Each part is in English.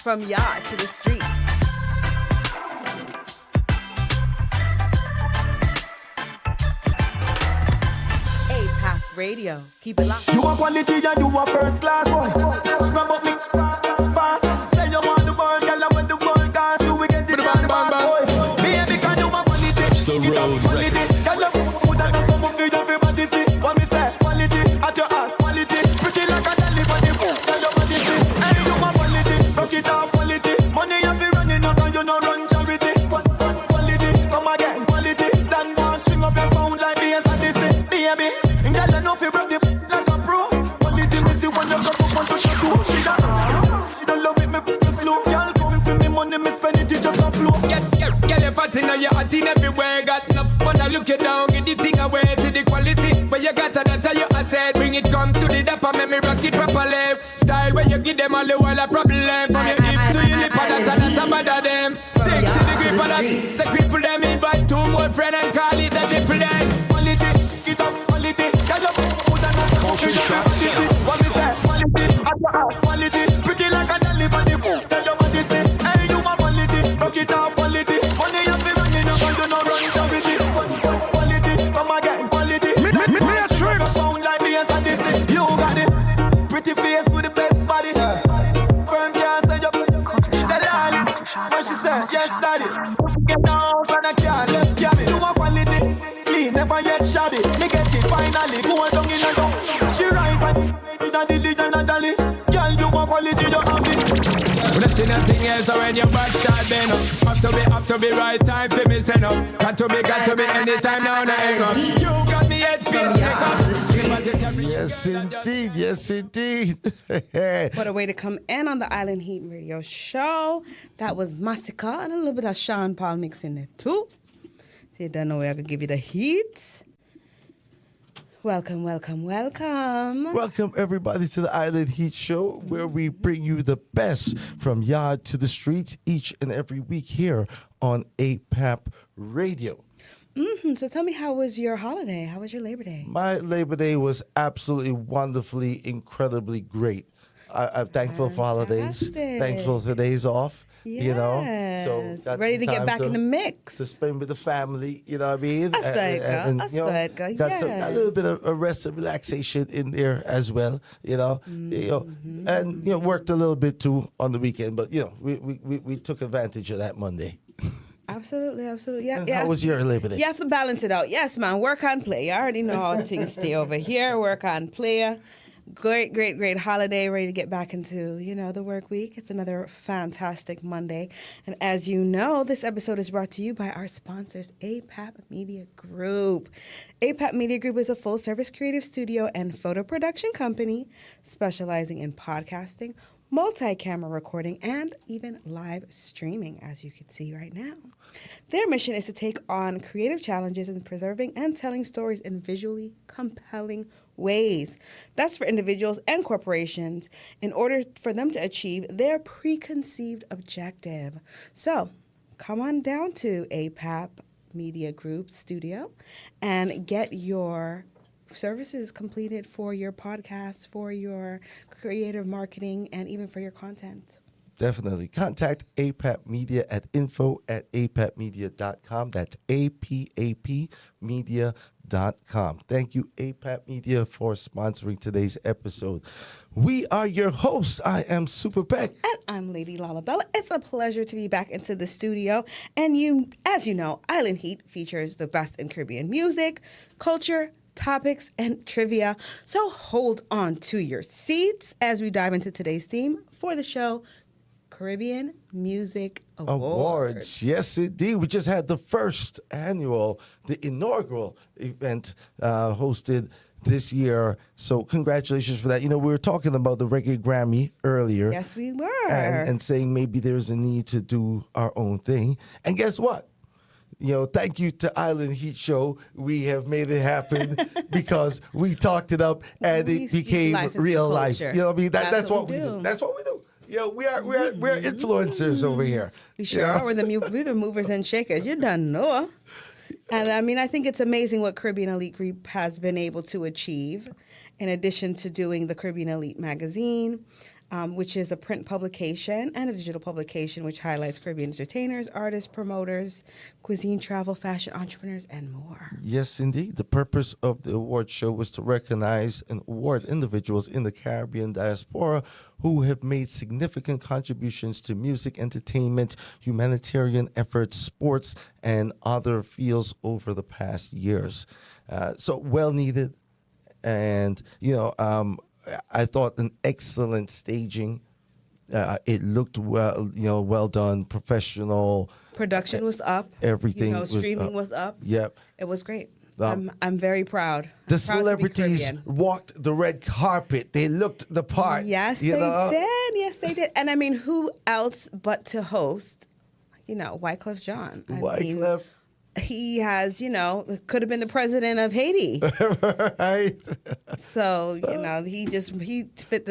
From yard to the street. APAP Radio. Keep it locked. You are quality and you are first class, boy. Grab up me fast. Say you want the world, girl, I want the world, cause you will get it on the fast, boy. Baby, can you are quality? It's the road record. Girl, you put that on some for everybody see. What me say? Quality at your heart, quality. Pretty like a dolly for the book. Girl, you body see. Hey, you are quality. Rock it off, quality. Money you be running up and you no run charity. Quality, come again, quality. Then go and string up your sound like bass and this it, baby. Girl, I know if you bring the like a pro. Quality me see when you go up onto your toe. She got you don't love it, me put it slow. Girl, come for me money, me spend it just a flow. Get your fat in your hot in everywhere. Got enough when I look you down, get the thing away. See the quality, but you got that you I said. Bring it come to the dapper, make me rock it properly. Style where you give them all the while a problem. From your hip to your lip, that's a bad them. Stick to the grip of that. The people them invite two more friends and call it a triple then. Quality, get up, quality. Girl, you put that on some what me say? Quality, at your house, quality. Pretty like a dolly body boom. Tell your body say, hey, you my quality. Rock it off, quality. Money you be running up and you no run charity. Quality, come again, quality. Me a trick. Sound like me and this it. You got it. Pretty face with the best body. Firm can't say you. Tell her all it. What she said, yes, daddy. Get down from the car, left cabin. You my quality. Clean, never yet shabby. Me get it finally. Go on down in a down. She right back. It's a dilly and a dolly. Girl, you want quality, you have it. When I see nothing else, when your back start bend up. Have to be right time for me send up. Got to be anytime now the hang up. You got me headspace, take up. Yes, indeed. What a way to come in on the Island Heat Radio Show. That was Massacre and a little bit of Sean Paul mix in there too. So you don't know where I could give you the heat. Welcome. Welcome, everybody, to the Island Heat Show, where we bring you the best from yard to the streets each and every week here on APAP Radio. So tell me, how was your holiday? How was your Labor Day? My Labor Day was absolutely wonderfully, incredibly great. I'm thankful for holidays, thankful for days off. Yes. You know, so got ready to get back in the mix. To spend with the family, you know what I mean? Got a little bit of a rest and relaxation in there as well, you know. And worked a little bit too on the weekend, but we took advantage of that Monday. Absolutely. Yeah. How was your Labor Day? You have to balance it out. Yes, man. Work on play. You already know how things stay over here. Work on play. Great holiday. Ready to get back into, the work week. It's another fantastic Monday. And as you know, this episode is brought to you by our sponsors, APAP Media Group. APAP Media Group is a full-service creative studio and photo production company specializing in podcasting, multi-camera recording, and even live streaming, as you can see right now. Their mission is to take on creative challenges in preserving and telling stories in visually compelling ways. That's for individuals and corporations in order for them to achieve their preconceived objective. So come on down to APAP Media Group Studio and get your services completed for your podcast, for your creative marketing, and even for your content. Definitely. Contact APAP Media at info@apapmedia.com. That's APAP Media.com. Thank you, APAP Media, for sponsoring today's episode. We are your hosts. I am Super Peck. And I'm Lady Lalabella. It's a pleasure to be back into the studio. And as you know, Island Heat features the best in Caribbean music, culture, topics, and trivia. So hold on to your seats as we dive into today's theme for the show, Caribbean Music Awards. Yes, indeed. We just had the the inaugural event hosted this year. So congratulations for that. We were talking about the Reggae Grammy earlier. Yes, we were. And saying maybe there's a need to do our own thing. And guess what? Thank you to Island Heat Show. We have made it happen because we talked it up and it became real life. You know what I mean? That's what we do. That's what we do. We're influencers over here. We sure are. We're the movers and shakers. You done know. And I think it's amazing what Caribbean Elite Group has been able to achieve. In addition to doing the Caribbean Elite magazine, which is a print publication and a digital publication which highlights Caribbean entertainers, artists, promoters, cuisine, travel, fashion entrepreneurs, and more. Yes, indeed. The purpose of the award show was to recognize and award individuals in the Caribbean diaspora who have made significant contributions to music, entertainment, humanitarian efforts, sports, and other fields over the past years. So well needed. And, I thought an excellent staging. It looked well done, professional. Production was up. Everything streaming was up. Yep. It was great. I'm very proud. The celebrities walked the red carpet. They looked the part. Yes, they did. Yes, they did. And I mean, who else but to host, Wyclef Jean? Wyclef. He has, could have been the president of Haiti. Right. So, he fit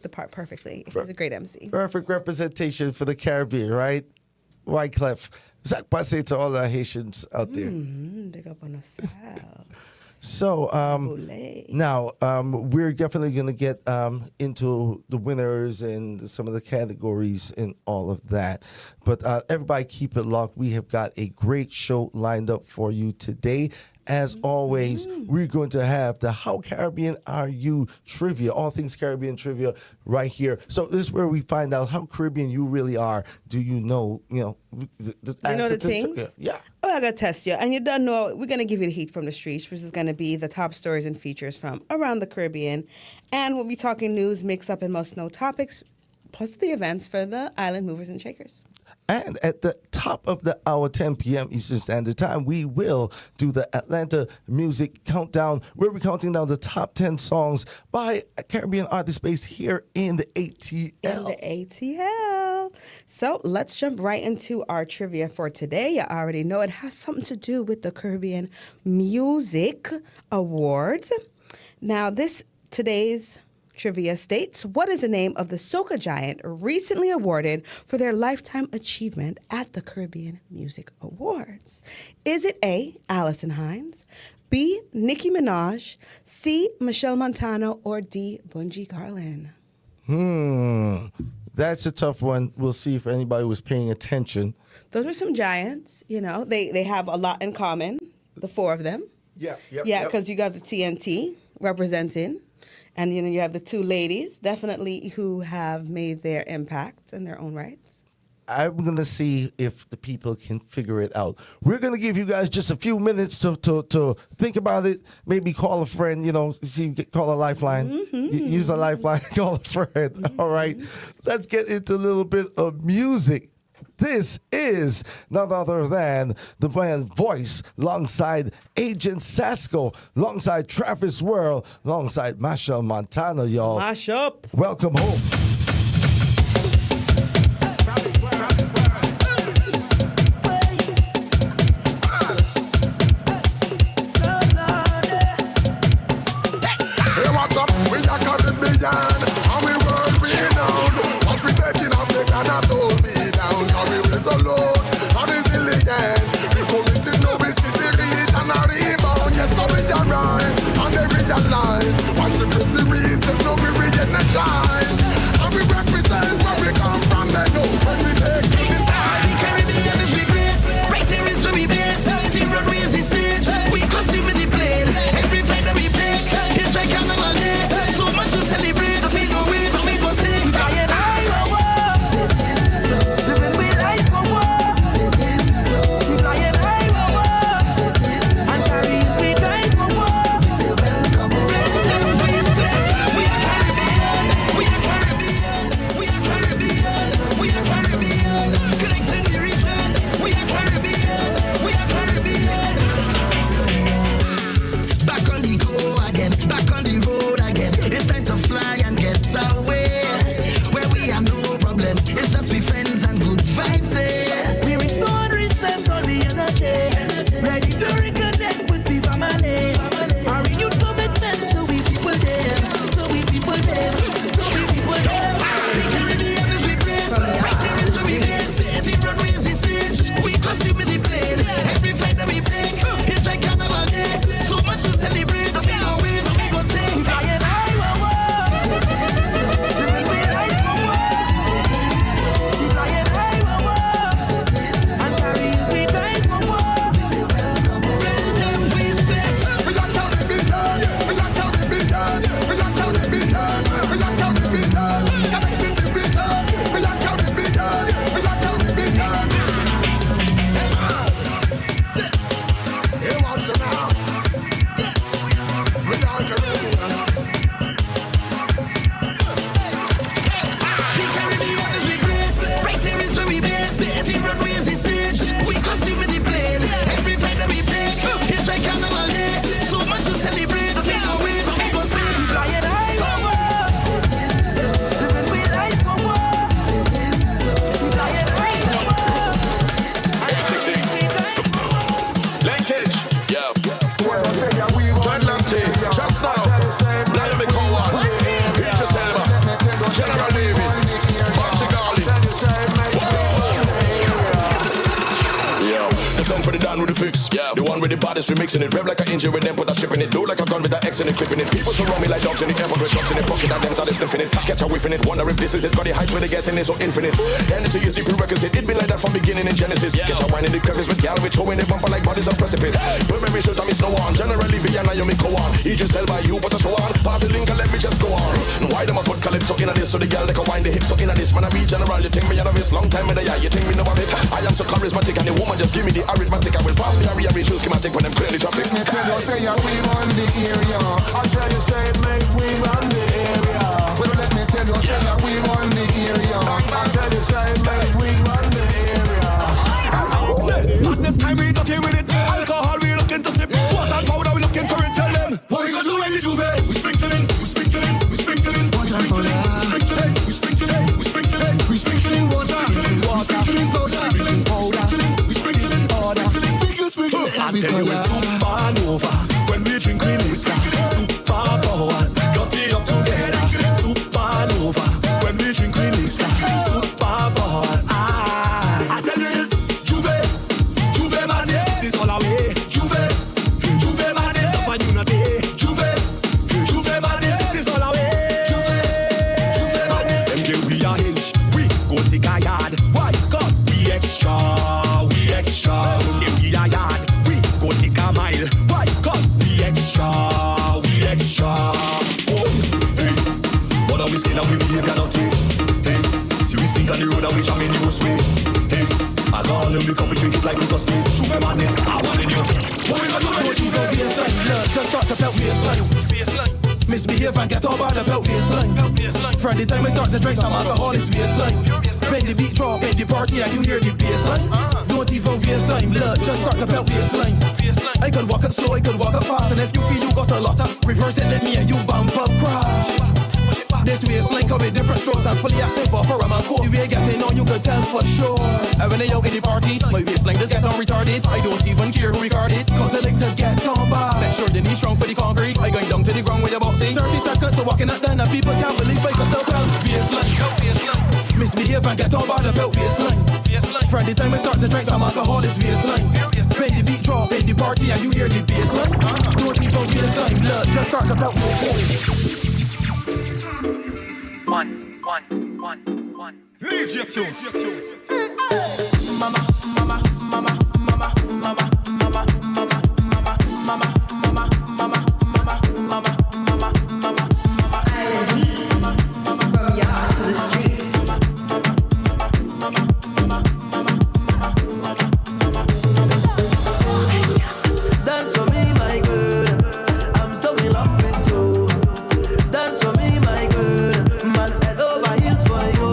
the part perfectly. He was a great MC. Perfect representation for the Caribbean, right? Wyclef. Zach passe to all our Haitians out there. Big up on us. So now we're definitely going to get into the winners and some of the categories and all of that. But everybody keep it locked. We have got a great show lined up for you today. As always, we're going to have the How Caribbean Are You trivia, all things Caribbean trivia right here. So this is where we find out how Caribbean you really are. Do you know, the answer to things? Yeah. Oh, I got to test you. And you don't know, we're going to give you the heat from the streets, which is going to be the top stories and features from around the Caribbean. And we'll be talking news, mix-up, and most known topics, plus the events for the island movers and shakers. And at the top of the hour, 10 p.m. Eastern Standard Time, we will do the Atlanta Music Countdown, where we're counting down the top 10 songs by Caribbean artists based here in the ATL. In the ATL. So let's jump right into our trivia for today. You already know it has something to do with the Caribbean Music Awards. Now, today's trivia states, what is the name of the Soca giant recently awarded for their lifetime achievement at the Caribbean Music Awards? Is it A, Alison Hines, B, Nicki Minaj, C, Machel Montano, or D, Bunji Garlin? That's a tough one. We'll see if anybody was paying attention. Those were some giants, they have a lot in common, the four of them. Yeah, because you got the TNT representing. And you have the two ladies, definitely, who have made their impact in their own rights. I'm going to see if the people can figure it out. We're going to give you guys just a few minutes to think about it. Maybe call a friend, call a lifeline. Use a lifeline, call a friend. All right. Let's get into a little bit of music. This is none other than the band Voice, alongside Agent Sasco, alongside Travis World, alongside Machel Montano, y'all. Mash up. Welcome home. Hey, what's up? We are Caribbean, and we world renowned. Once we taking off the Ghana told me down, cause we resolute and resilient. We committed no we see the region and rebound. Yes, so we arise and they realize. Once we press the reset, no we re-energize. And we represent where we come from, they know when we take to the sky. The Caribbean is the place, right here is where we base. Team runway is the stage, we costume is the blade. Every flight that we take, it's like carnival day. So much to celebrate, I feel no way from me go sing. I and I go up. man with the fix. Yeah. The one with the baddest remixing it. Rev like an engine with them, put a ship in it. Do like a gun with the X in it, clipping it. People surround me like dogs in the airport with drugs in it. Pocket and them started sniffing it. Catch a whiff in it. Wonder if this is it. Got the heights where they getting it so infinite. Energy is the prerequisite. It been like that from beginning in Genesis. Get your wine in the crevice with gal with showing the bumper like bodies on precipice. When we shoot on me snow on. Generally Vienna you me go on. He just sell by you but a show on. Pass the link and let me just go on. Why them a put calypso in a this so the gal they can wind the hips so in a this. Man I be general. You think me out of this long time in the eye. You think me know of it. I am so charismatic and the woman just give me the arithmetic. I will pass me a rearrange schematic when them clearly traffic. Let me tell you, say we run the area. I tell you straight, make we run the area. Well, let me tell you, say we run the area. I tell you straight, make we run the area. Not this time we okay with it. Alcohol we looking to sip. Water and powder we looking for it. Tell them what we gonna do when you do it. We sprinkling, we sprinkling, we sprinkling, we sprinkling, we sprinkling, we sprinkling, we sprinkling water, we sprinkling powder, sprinkling powder, we sprinkling powder, sprinkling. I tell you it's supernova when we drink we liquor. Superpowers got it up together. Supernova when we drink we liquor. Superpowers. I tell you it's Juve madness. This is all our way. Juve madness. Up on unity. Juve madness. This is all our way. Juve madness. Them give we a hinge. We go take a yard. Why? Cause we extra. Them we a yard. We go take a mile. Why? Cause we extra. Oh, hey. What are we skin and we behave not take? Hey. See we stink on the road and we jam in the most way. Hey. Alcohol and we cup we drink it like we custom. Juve madness, I want in you. What we gonna do when you Juve baseline, blood just start to pelt baseline. Misbehave and get all by the pelt baseline. From the time I start to drink some alcohol, it's baseline. When the beat drop in the party and you hear the baseline. Don't even waste time, blood just start to pelt baseline. I could walk it slow, I could walk it fast, and if you feel you got a lot of reverse it, let me and you bump up crash. This waistline come with different strokes and fully active for a man cool. The way getting on, you could tell for sure. And when they out in the party, my waistline just get on retarded. I don't even care who record it, cause I like to get on by. Make sure the knees strong for the concrete. I going down to the ground with your boxing. 30 seconds so walking up then and people can't believe like yourself. Waistline, misbehave and get on by the belt waistline. From the time I start to drink some alcohol, it's waistline. When the beat drop in the party and you hear the bassline. Don't even waistline, blood just start to belt waistline. One. DJ tunes. Mama. From yard to the streets. Dance for me, my girl. I'm so in love with you. Dance for me, my girl. Man, head over heels for you.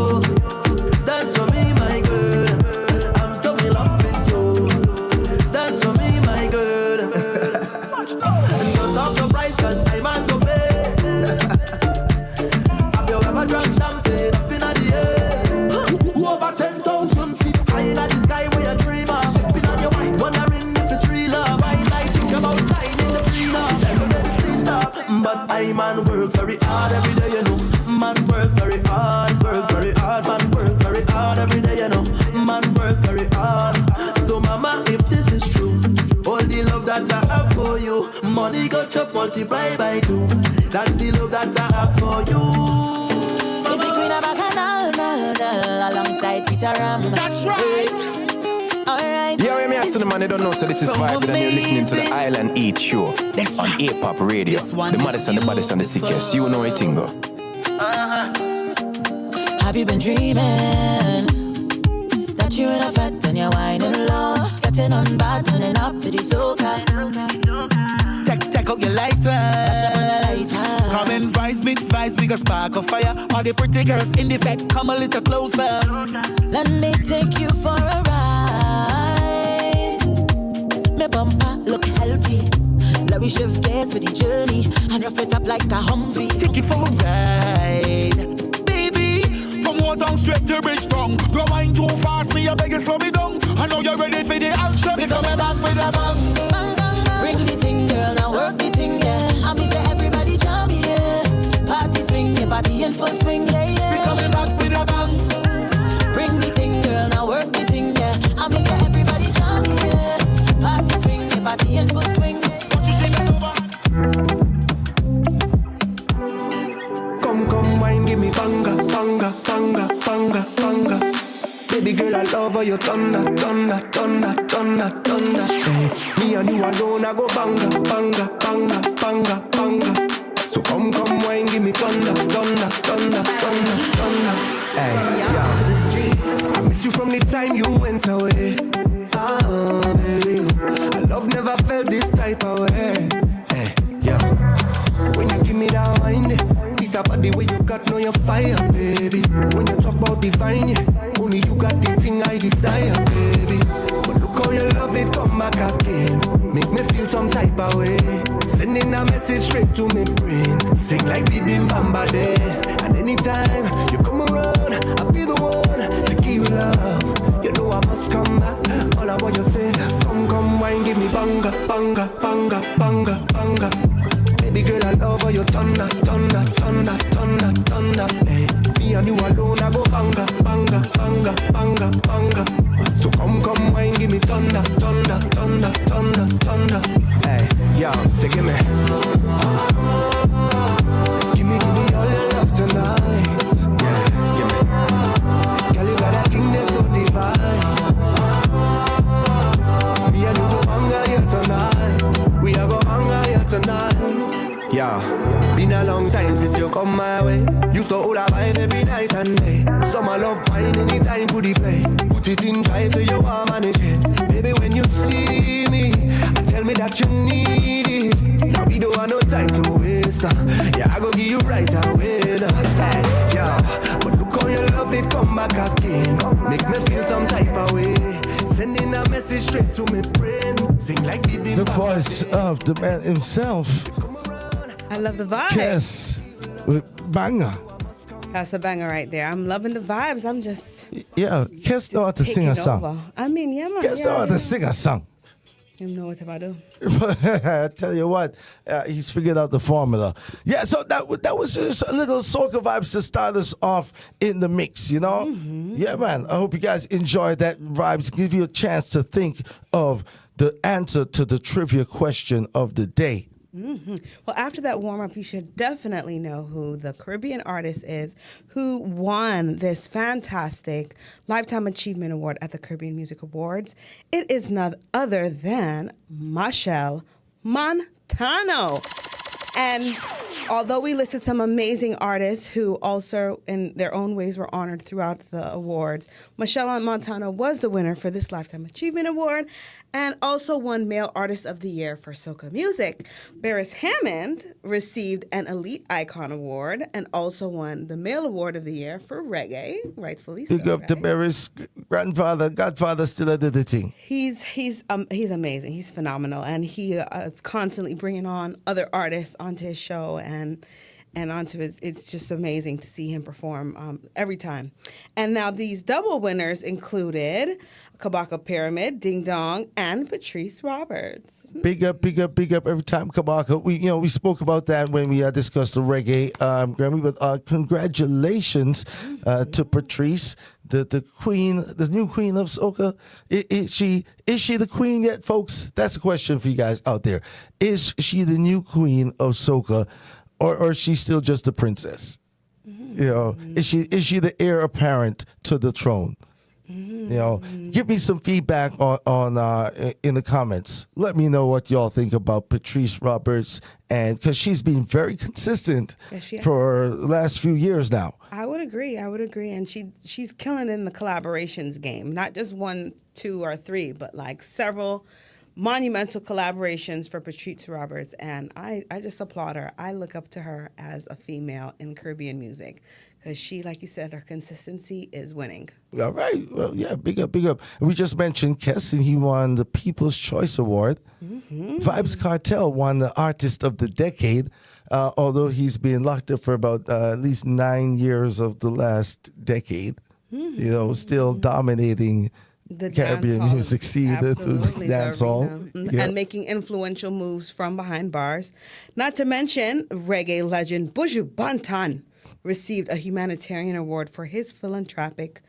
Dance for me, my girl. I'm so in love with you. Dance for me, my girl. Don't talk the price, cause I'm on the pay. Have you ever drunk champagne up in the air? Over 10,000 feet high in the sky where you dream of. Sipping on your wine, wondering if it's real love. Right, like think about signing the prenup. Everybody please stop. But I man work very hard every day, you know. Man work very hard. Man work very hard every day, you know. Man work very hard. So mama, if this is true, all the love that I have for you, money go chop multiply by 2. That's the love that I have for you. Is the queen of Bacchanal, alongside Peter Ram. That's right. Alright. Yeah, when me ask the man, they don't know, so this is Vibe, and you're listening to the Island Eat Show on APAP Radio. The maddest and the baddest and the sickest. You know it, Tingo. Have you been dreaming that you in a fat and you're whining low, getting on bad, turning up to the Soca? Take out your lighter. Flash up on the lighter. Come and vibes me, cause spark of fire. All the pretty girls in the set, come a little closer. Let me take you for a ride. My bumper look healthy. Let me shift gears for the journey and rough it up like a Humvee. Take you for a ride, baby. From Watertown straight to Bridgetown. You're wine too fast, me, I beg you slow me down. I know you're ready for the action. We coming back with a bang. Bang, bang, bang. Bring the thing, girl, now work the thing, yeah. I mean, say everybody jam, yeah. Party swing, yeah, party in full swing, yeah, yeah. We coming back with a bang. Bring the thing, girl, now work the thing, yeah. I mean, say everybody jam, yeah. Party body in full swing. Come, wine, give me banga, banga, banga, banga, banga. Baby girl, I love how you thunder. Hey, me and you alone, I go banga, banga, banga, banga, banga. So come, wine, give me thunder. Hey, yeah. To the streets. I miss you from the time you went away. Oh, baby, I love never felt this type of way. Hey, yeah. When you give me that wine, piece of body where you got no your fire, baby. When you talk about divine, yeah, only you got the thing I desire, baby. But look how you love it, come back again. Make me feel some type of way. Sending a message straight to me brain. Sing like we did Bamba Day. And anytime you come around, I'll be the one to give you love. You know I must come back. All I want you say, come, wine, give me banga, banga, banga, banga, banga. Baby girl, I love how you thunder. Hey, me and you alone, I go banga, banga, banga, banga, banga. So come, wine, give me thunder. Hey, yo, say give me. Give me all your love tonight. Yeah, give me. Girl, you got that thing that's so divine. Me and you go hanga here tonight. We are go hanga here tonight. Yeah, been a long time since you come my way. Used to hold a vibe every night and day. Summer love wine anytime for the play. Put it in drive so you are manage it. Baby, when you see me, tell me that you need it. Now we don't have no time to waste. Yeah, I go give you right away. Hey, yeah, but look how you love it, come back again. Make me feel some type of way. Sending a message straight to my brain. Sing like we did. The voice of the man himself. I love the vibe. Yes, with banger. That's a banger right there. I'm loving the vibes. I'm just Kes know how to sing a song. over. I mean, yeah, man. Kes know how to sing a song. You know what I do. I tell you what, he's figured out the formula. Yeah, so that was just a little soca vibes to start us off in the mix, you know? Mm-hmm. Yeah, man. I hope you guys enjoyed that vibes. Give you a chance to think of the answer to the trivia question of the day. Mm-hmm. Well, after that warm-up, you should definitely know who the Caribbean artist is who won this fantastic Lifetime Achievement Award at the Caribbean Music Awards. It is none other than Machel Montano. And although we listed some amazing artists who also, in their own ways, were honored throughout the awards, Machel Montano was the winner for this Lifetime Achievement Award and also won Male Artist of the Year for Soca Music. Beres Hammond received an Elite Icon Award and also won the Male Award of the Year for Reggae, rightfully so. Big up to Beres' godfather still did the thing. He's amazing. He's phenomenal, and he is constantly bringing on other artists onto his show and onto his. It's just amazing to see him perform every time. And now these double winners included Kabaka Pyramid, Ding Dong, and Patrice Roberts. Big up every time, Kabaka. We spoke about that when we discussed the reggae Grammy, but congratulations to Patrice, the queen, the new queen of soca. Is she the queen yet, folks? That's a question for you guys out there. Is she the new queen of soca, or is she still just the princess? Mm-hmm. Is she the heir apparent to the throne? Give me some feedback on in the comments. Let me know what y'all think about Patrice Roberts, and because she's been very consistent for the last few years now. I would agree, and she's killing it in the collaborations game. Not just 1, 2, or 3, but like several monumental collaborations for Patrice Roberts, and I just applaud her. I look up to her as a female in Caribbean music. Because she, like you said, her consistency is winning. All right. Well, yeah, big up. We just mentioned Kes, and he won the People's Choice Award. Mm-hmm. Vibes Cartel won the Artist of the Decade, although he's been locked up for about at least 9 years of the last decade. Mm-hmm. Still dominating the Caribbean music scene, the dancehall. And making influential moves from behind bars. Not to mention reggae legend Buju Banton received a humanitarian award for his philanthropic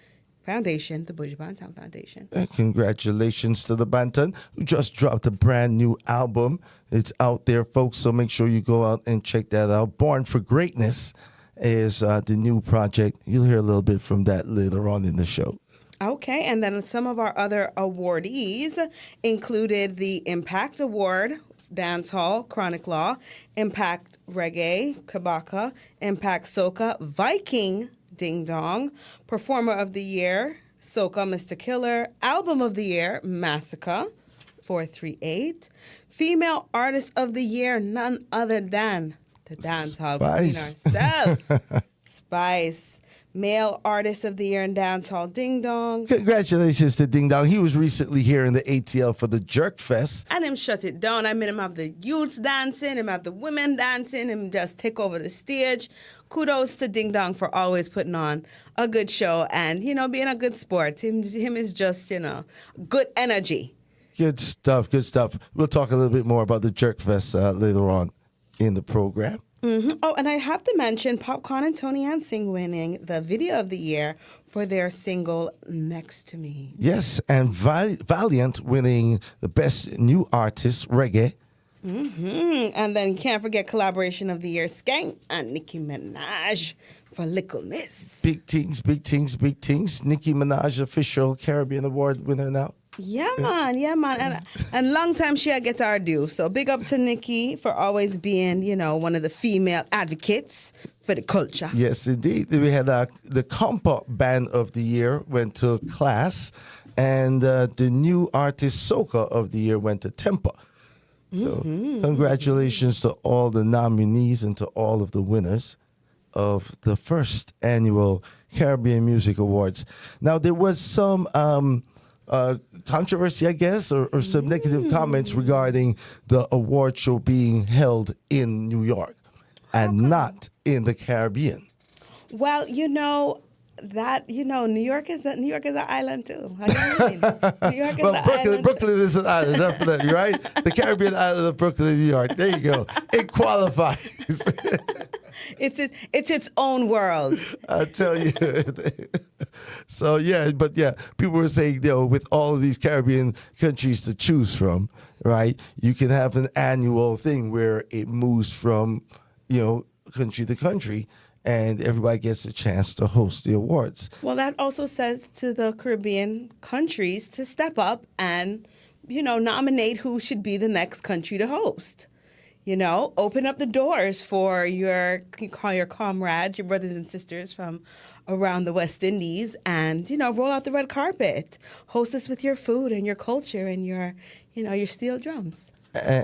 Foundation, the Buju Banton Foundation. And congratulations to the Banton, who just dropped a brand new album. It's out there, folks, so make sure you go out and check that out. Born for Greatness is the new project. You'll hear a little bit from that later on in the show. Okay, and then some of our other awardees included the Impact Award, Dancehall, Chronic Law, Impact Reggae, Kabaka, Impact Soca, Viking, Ding Dong, Performer of the Year, Soca, Mr. Killer, Album of the Year, Massacre, 438, Female Artist of the Year, none other than the Dancehall Queen herself, Spice. Male Artist of the Year in Dancehall, Ding Dong. Congratulations to Ding Dong. He was recently here in the ATL for the Jerk Fest. And him shut it down. I mean, him have the youths dancing, him have the women dancing, him just take over the stage. Kudos to Ding Dong for always putting on a good show and, being a good sport. Him is just, good energy. Good stuff, good stuff. We'll talk a little bit more about the Jerk Fest later on in the program. Mm-hmm. Oh, and I have to mention Popcorn and Tony Hansing winning the Video of the Year for their single Next to Me. Yes, and Valiant winning the Best New Artist, Reggae. Mm-hmm. And then you can't forget Collaboration of the Year, Skank and Nicki Minaj for Littleness. Big things, big things, big things. Nicki Minaj, official Caribbean Award winner now. Yeah, man. And long time she'll get our due. So big up to Nikki for always being, one of the female advocates for the culture. Yes, indeed. We had the Compa Band of the Year went to Class, and the New Artist Soca of the Year went to Tempa. So congratulations to all the nominees and to all of the winners of the first annual Caribbean Music Awards. Now, there was some controversy, I guess, or some negative comments regarding the award show being held in New York and not in the Caribbean. Well, New York is an island too. How do you mean? New York is an island. Brooklyn is an island, definitely, right? The Caribbean island of Brooklyn, New York. There you go. It qualifies. It's its own world. I tell you. So people were saying, with all of these Caribbean countries to choose from, right? You can have an annual thing where it moves from, country to country, and everybody gets a chance to host the awards. Well, that also says to the Caribbean countries to step up and, nominate who should be the next country to host. Open up the doors for your comrades, your brothers and sisters from around the West Indies, and, roll out the red carpet. Host us with your food and your culture and your steel drums.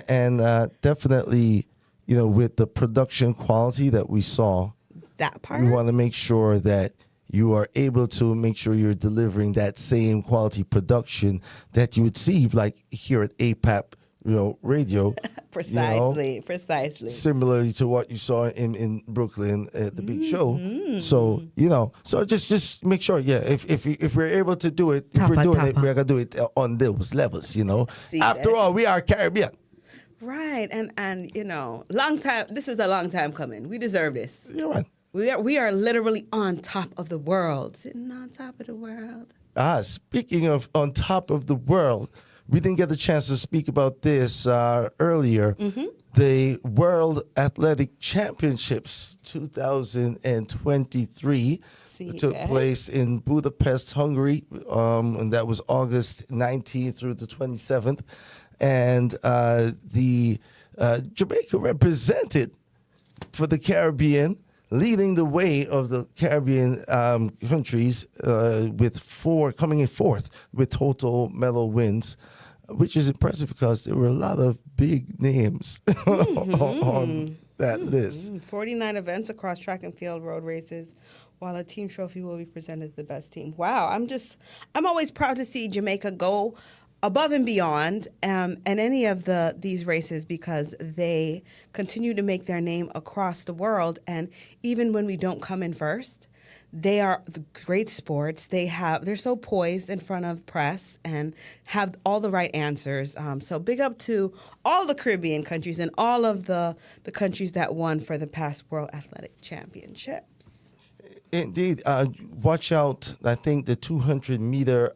And definitely, with the production quality that we saw, that part, we want to make sure that you are able to make sure you're delivering that same quality production that you would see, like here at APAP, radio. Precisely. Similarly to what you saw in Brooklyn at the big show. So, so just make sure, if we're able to do it, if we're doing it, we're going to do it on those levels, See, After all, we are Caribbean. Right. And long time, this is a long time coming. We deserve this. Yeah, right. We are literally on top of the world. Sitting on top of the world. Speaking of on top of the world, we didn't get the chance to speak about this earlier. The World Athletic Championships 2023 took place in Budapest, Hungary, and that was August 19th through the 27th. And the Jamaica represented for the Caribbean, leading the way of the Caribbean countries with coming in fourth with total medal wins, which is impressive because there were a lot of big names on that list. 49 events across track and field road races, while a team trophy will be presented to the best team. Wow, I'm always proud to see Jamaica go above and beyond in any of these races because they continue to make their name across the world. And even when we don't come in first, they are great sports. They're so poised in front of press and have all the right answers. So big up to all the Caribbean countries and all of the countries that won for the past World Athletic Championships. Indeed. Watch out. I think the 200-meter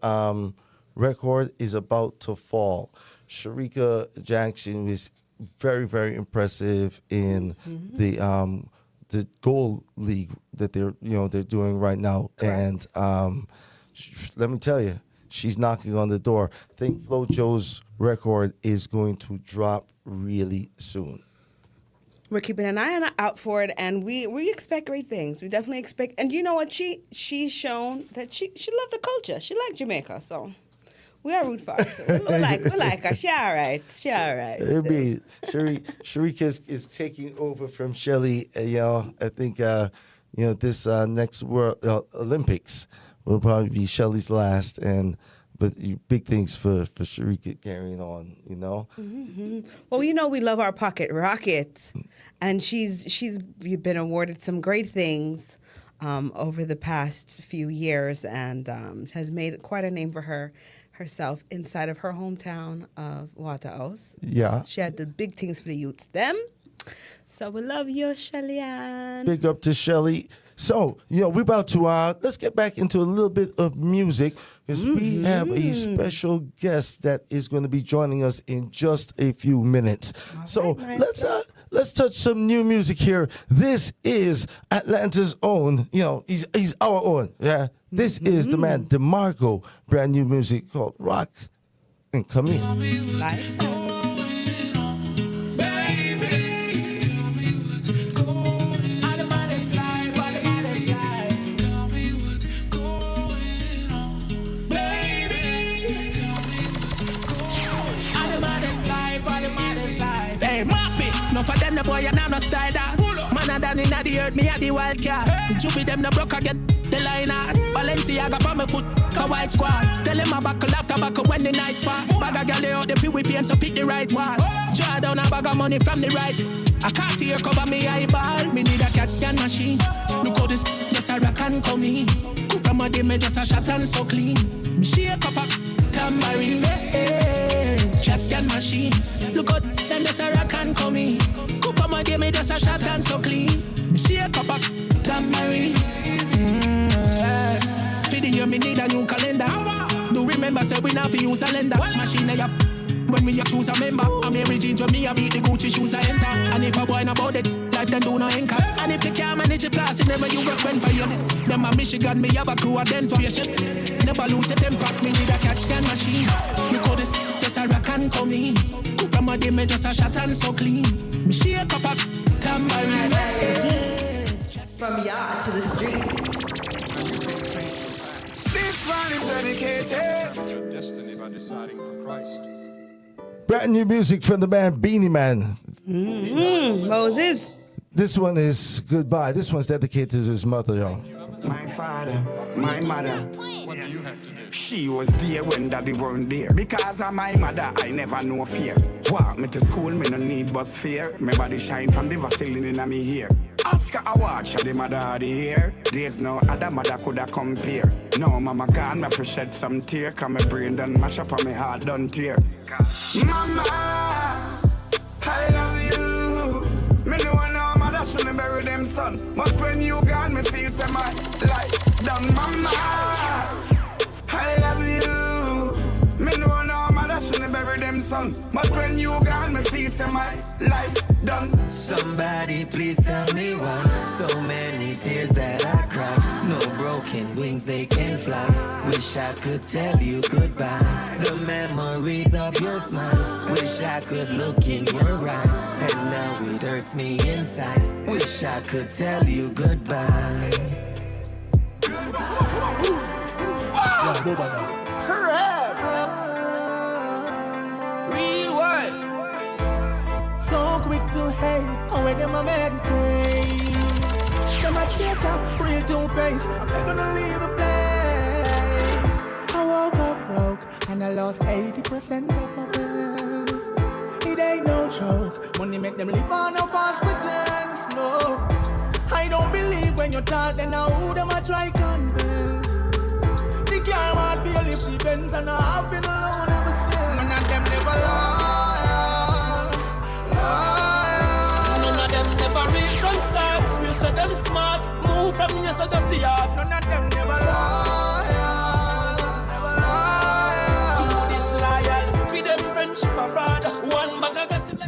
record is about to fall. Sharika Jackson was very, very impressive in the gold league that they're doing right now. Correct. And let me tell you, she's knocking on the door. I think Flo Jo's record is going to drop really soon. We're keeping an eye out for it, and we expect great things. We definitely expect, and you know what? She's shown that she loved the culture. She liked Jamaica, so we are root for her. So we like her. She all right. It'd be Sharika is taking over from Shelly. I think this next World Olympics will probably be Shelly's last, but big things for Sharika carrying on, Mm-hmm. Well, we love our pocket rocket, and she's been awarded some great things over the past few years, and has made quite a name for herself inside of her hometown of Waterhouse. Yeah. She had the big things for the youths, them. So we love you, Shelly-Ann. Big up to Shelly. So, we're about to, let's get back into a little bit of music, because we have a special guest that is going to be joining us in just a few minutes. All right, let's touch some new music here. This is Atlanta's own, he's our own, yeah. This is the man, DeMarco, brand new music called Rock and Come In. No for them the boy and I'm no style that. Man a done inna the earth, me a the wild cat. The Jupiter them no broke again. The line out. Balenciaga on my foot, a white squad. Tell him I buckle after buckle when the night fall. Bag a girl out the feel we paint so pick the right one. Draw down a bag of money from the right. I can't hear cover me eyeball. Me need a cat scan machine. Look how this just a rock and come in. From a day me just a shot and so clean. Me shake up a tambourine. Cat scan machine. Look how them just a rock and come in. From a day me just a shot and so clean. Me shake up a tambourine. For the year me need a new calendar. Do remember say we not fi use a lender. Machine I have. When me a choose a member, I'm every jeans when me a beat the Gucci shoes I enter. And if a boy not about it, life then do no anchor. And if you can't manage your class, you never you go spend for you. Them a Michigan, me have a crew of them for your shit. Never lose a temper, me need a catch can machine. Look how this, just a rock and come in. From a day me just a shot and so clean. Me shake up a tambourine. From yard to the streets. This one is dedicated. Your destiny by deciding for Christ. Brand new music from the man Beenie Man. Moses. This one is Goodbye. This one's dedicated to his mother, y'all. My father, my mother. What do you have to do? She was there when daddy weren't there. Because of my mother, I never know fear. Walk me to school, me no need bus fare. My body shine from the Vaseline in me hair. Oscar Award, the mother of the year. There's no other mother coulda compare. No mama gone, me fi shed some tear. Cause my brain done mash up and my heart done tear. Mama, I love you. Me know no mother shouldn't bury them son. But when you gone, me feel say my life done. Mama, I love you. Me know no mother shouldn't bury them son. But when you gone, me feel say my life done. Somebody please tell me why so many tears that I cry. No broken wings, they can fly. Wish I could tell you goodbye. The memories of your smile. Wish I could look in your eyes. And now it hurts me inside. Wish I could tell you goodbye. Real world. So quick to hate, how when them a meditate. Them a traitor, real two-face. I'm not gonna leave the place. I woke up broke and I lost 80% of my bills. It ain't no joke. Money make them live on no false pretense. No, I don't believe when you talk. Then now who them a try convince? The car might be a lift the Benz and I've been alone ever since. None of them never lie. None of them never read from start. You said them smart. Move from your so dirty.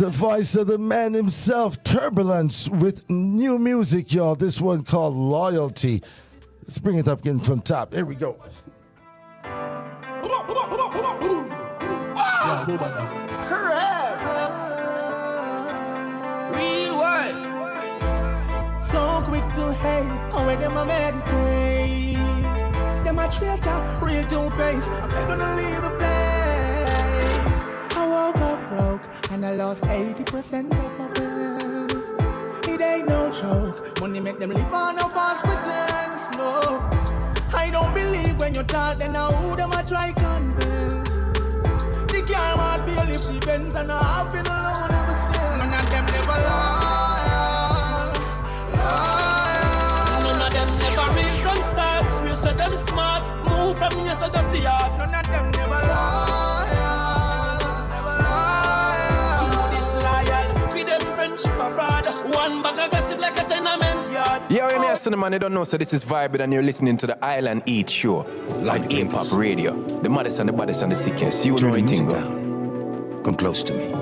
the voice of the man himself, Turbulence, with new music, y'all. This one called Loyalty. Let's bring it up again from top. Here we go. Real world. So quick to hate, how them a meditate. Them a traitor, real two-face. I'm gonna leave the place. I woke up broke and I lost 80% of my bills. It ain't no joke. Money make them live on a false pretense. No, I don't believe when you talk. Then now who them a try convince? The car might be a lift the Benz and I've been alone ever since. None of them never lie. None of them never real from start. We said them smart. Move from your side of the yard. None of them never lie. Do this loyal. Feed them friendship a fraud. One bag of gossip like a tenement yard. Yeah, when you're listening, man, you don't know, so this is Vibe, and you're listening to the Island Eat Show on APAP Radio. The maddest and the baddest and the sickest. You know it, Tingo. Come close to me.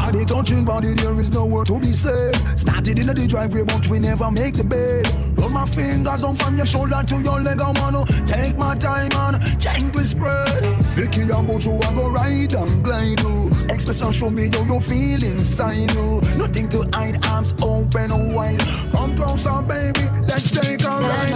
At the touching body, there is no word to be said. Started in the driveway, but we never make the bed. Roll my fingers down from your shoulder to your leg, I wanna take my time on gentle spread. Vicky and Buju, I go ride and glide you. Express and show me how you feel inside you. Nothing to hide, arms open and wide. Come closer, baby, let's take a ride.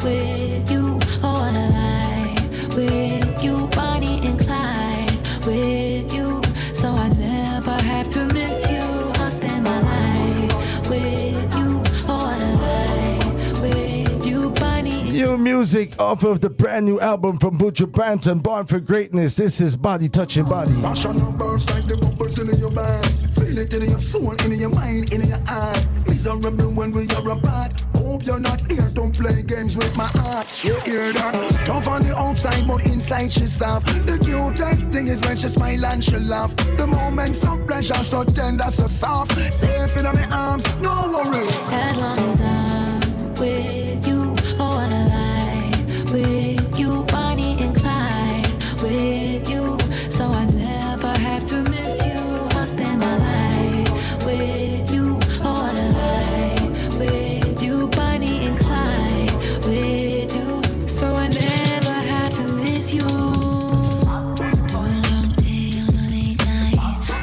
With you, I wanna lie. With you, Bonnie and Clyde. With you, so I never have to miss you. I spend my life with you. I wanna lie. With you, Bonnie. New music off of the brand new album from Buju Banton, Born for Greatness. This is Body Touching Body. Passion burst like the bubbles in your bag. Feel it in your soul, in your mind, in your eye. Miserable when we are apart. Hope you're not here to play games with my heart. You hear that? Tough on the outside, but inside she's soft. The cutest thing is when she smile and she laugh. The moments of pleasure so tender, so soft. Safe in my arms, no worries. As long as I'm with you, I wanna lie. With you, Bonnie and Clyde. With you, so I never have to miss you. I spend my life with you. I wanna lie. With you, Bonnie and Clyde. With you, so I never have to miss you. Do a long day on a late night.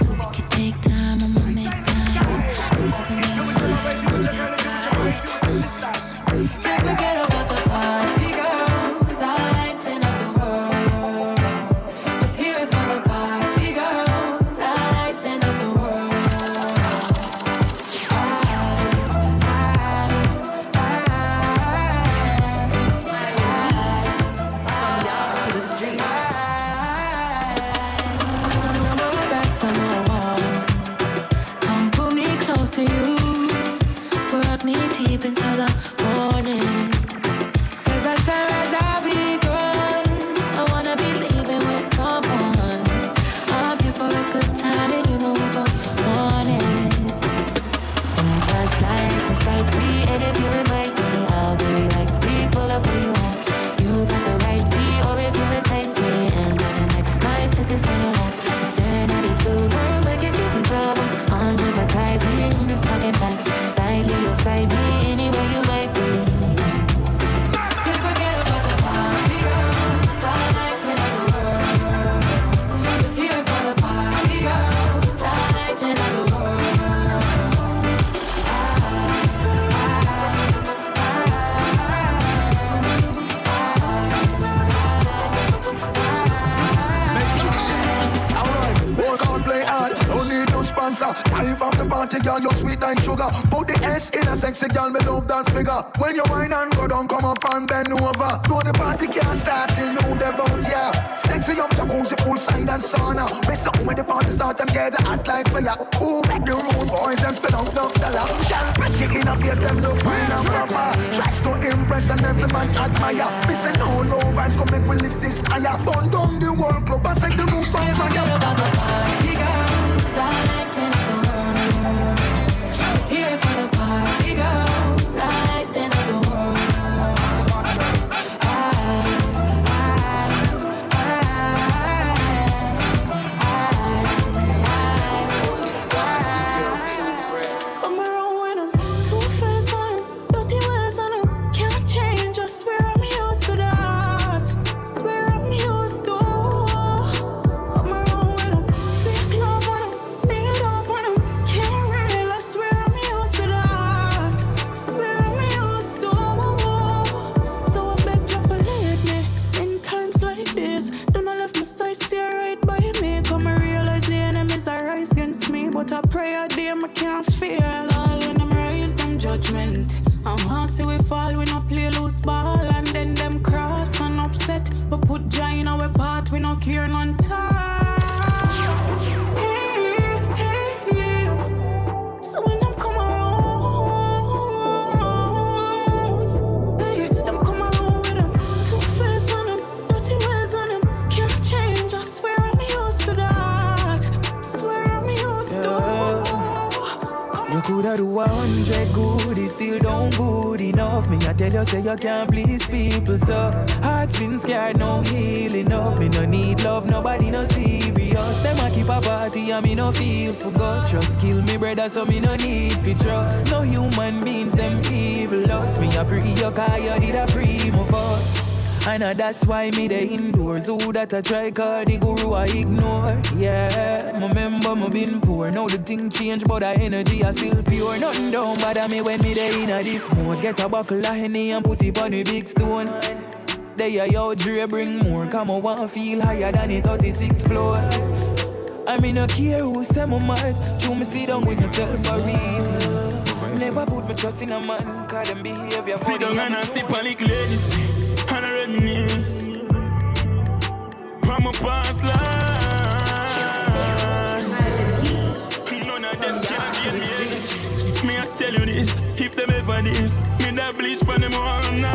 We could take time, I'ma make time. Can't forget about the party girls. I lighten up the world. Let's hear it for the party girls. I lighten up the world. From y'all to the streets. Number backs on my wall. Come pull me close to you. Rock me deep into the morning. 'Cause by sunrise I'll be gone. I wanna be leaving with someone. I'm here for a good time and you know we both want it. And I just like to sightsee, and if you invite me, I'll be like, we pull up where you want. You got the right beat, or if you replace me, and nothing like my sickest on your lap. Staring at me too long, make it get in trouble. I'm hypnotizing, just talking fast. Lightly, you'll find me anywhere you might be. Can't forget about the party girls. I like to know the world. Just hear it for the party girls. I like to know the world. Alright, work hard, play hard. Don't need no sponsor. Life of the party, girl, you're sweet like sugar. Put the S in a sexy girl, me love that figure. When you whine and go down, come up and bend over. Know the party can't start till you move about, yeah. Sexy up, jacuzzi, poolside and sauna. Miss up when the party starts and get hot like fire. Who make the rude boys and spin out no dollar? Girl, pretty in a face, them look fine and proper. Tries to impress and every man admire. Me say no vibes, come make we lift this higher. Burn down the world club and set the roof by fire. About the party girls. I like to know the world. Let's hear it for the party girls. I like to know the world. I do 100 good, it still don't good enough. Me I tell you, say you can't please people, so heart's been scared, no healing up. Me no need love, nobody no serious. Them a keep a party and me no feel for God. Just kill me brother, so me no need for trust. No human beings, them evil us. Me a pray you, cause you did a primo first. And that's why me the indoors. Who that I try Cardi guru I ignore. Yeah, my remember me been poor. Now the thing change but the energy I still pure. Nothing down bother me when me the inna this mode. Get a buckle of Henny and put it on the big stone. They are your Dre bring more. Come on, want feel higher than the 36th floor. I mean no care who say my mad. True me sit down with myself for reason. Never put my trust in a man. Cause them behavior for sit down and I sip on the ladies. And I reminisce from my past life. None of them can give me energy. Me I tell you this, if them ever this, me that bleach for them all night.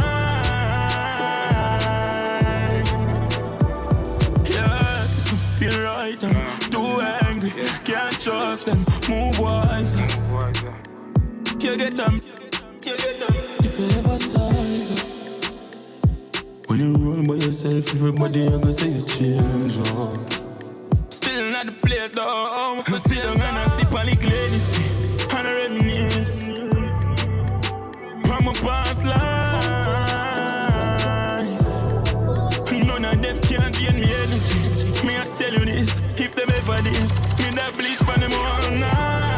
Yeah, I feel right, I'm too angry. Can't trust them, move wise. You get them, if you ever size up. When you roll by yourself, everybody gonna say you change, oh. Still not the place, though. I'm still and I sip on the ladies and I reminisce from my past life. None of them can gain me energy. Me I tell you this, if them ever this, me that bleach for them all night.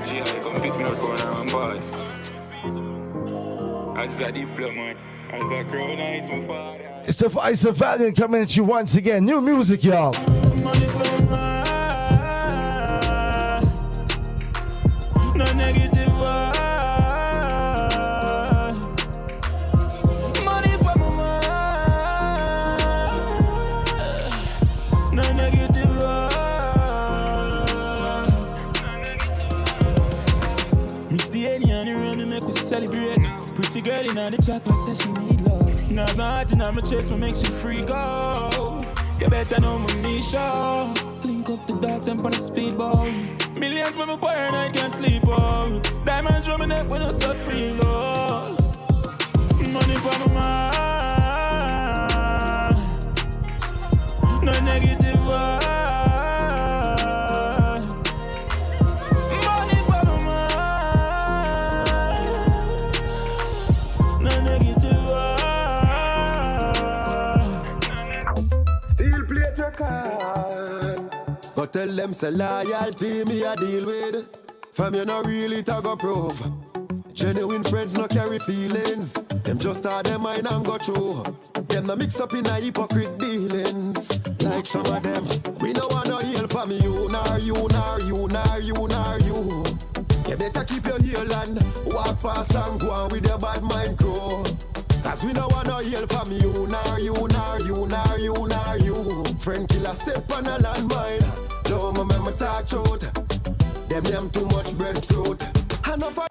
Yeah, come pick me up on my body. As a diplomat, as a crown, it's my father. It's the Vice of Valiant coming at you once again. New music, y'all. Money for my, no negative vibe. Money for my mind, no negative vibe. Mix the Henny and the rum and make us celebrate. Pretty girl in the chocolate says she need love. Now my heart in my chest what makes you free go. You better know my Machel. Link up the dogs and put a speedball. Millions when my boy and I can't sleep on. Diamonds from my neck when I so free go. Money for my mind, no negative vibe. But tell them say loyalty me a deal with. Fam you no really tag a prove. Genuine friends no carry feelings. Them just start them mind and go through. Them no mix up in a hypocrite dealings. Like some of them, we no want no heal from you, nor you, nor you, nor you, nor you. You better keep your heel and walk fast and go on with your bad mind crew. Cause we no want no heal from you, nor you, nor you, nor you, nor you. Friend killer step on a landmine. Don't remember touch out. Them too much breadfruit. Enough of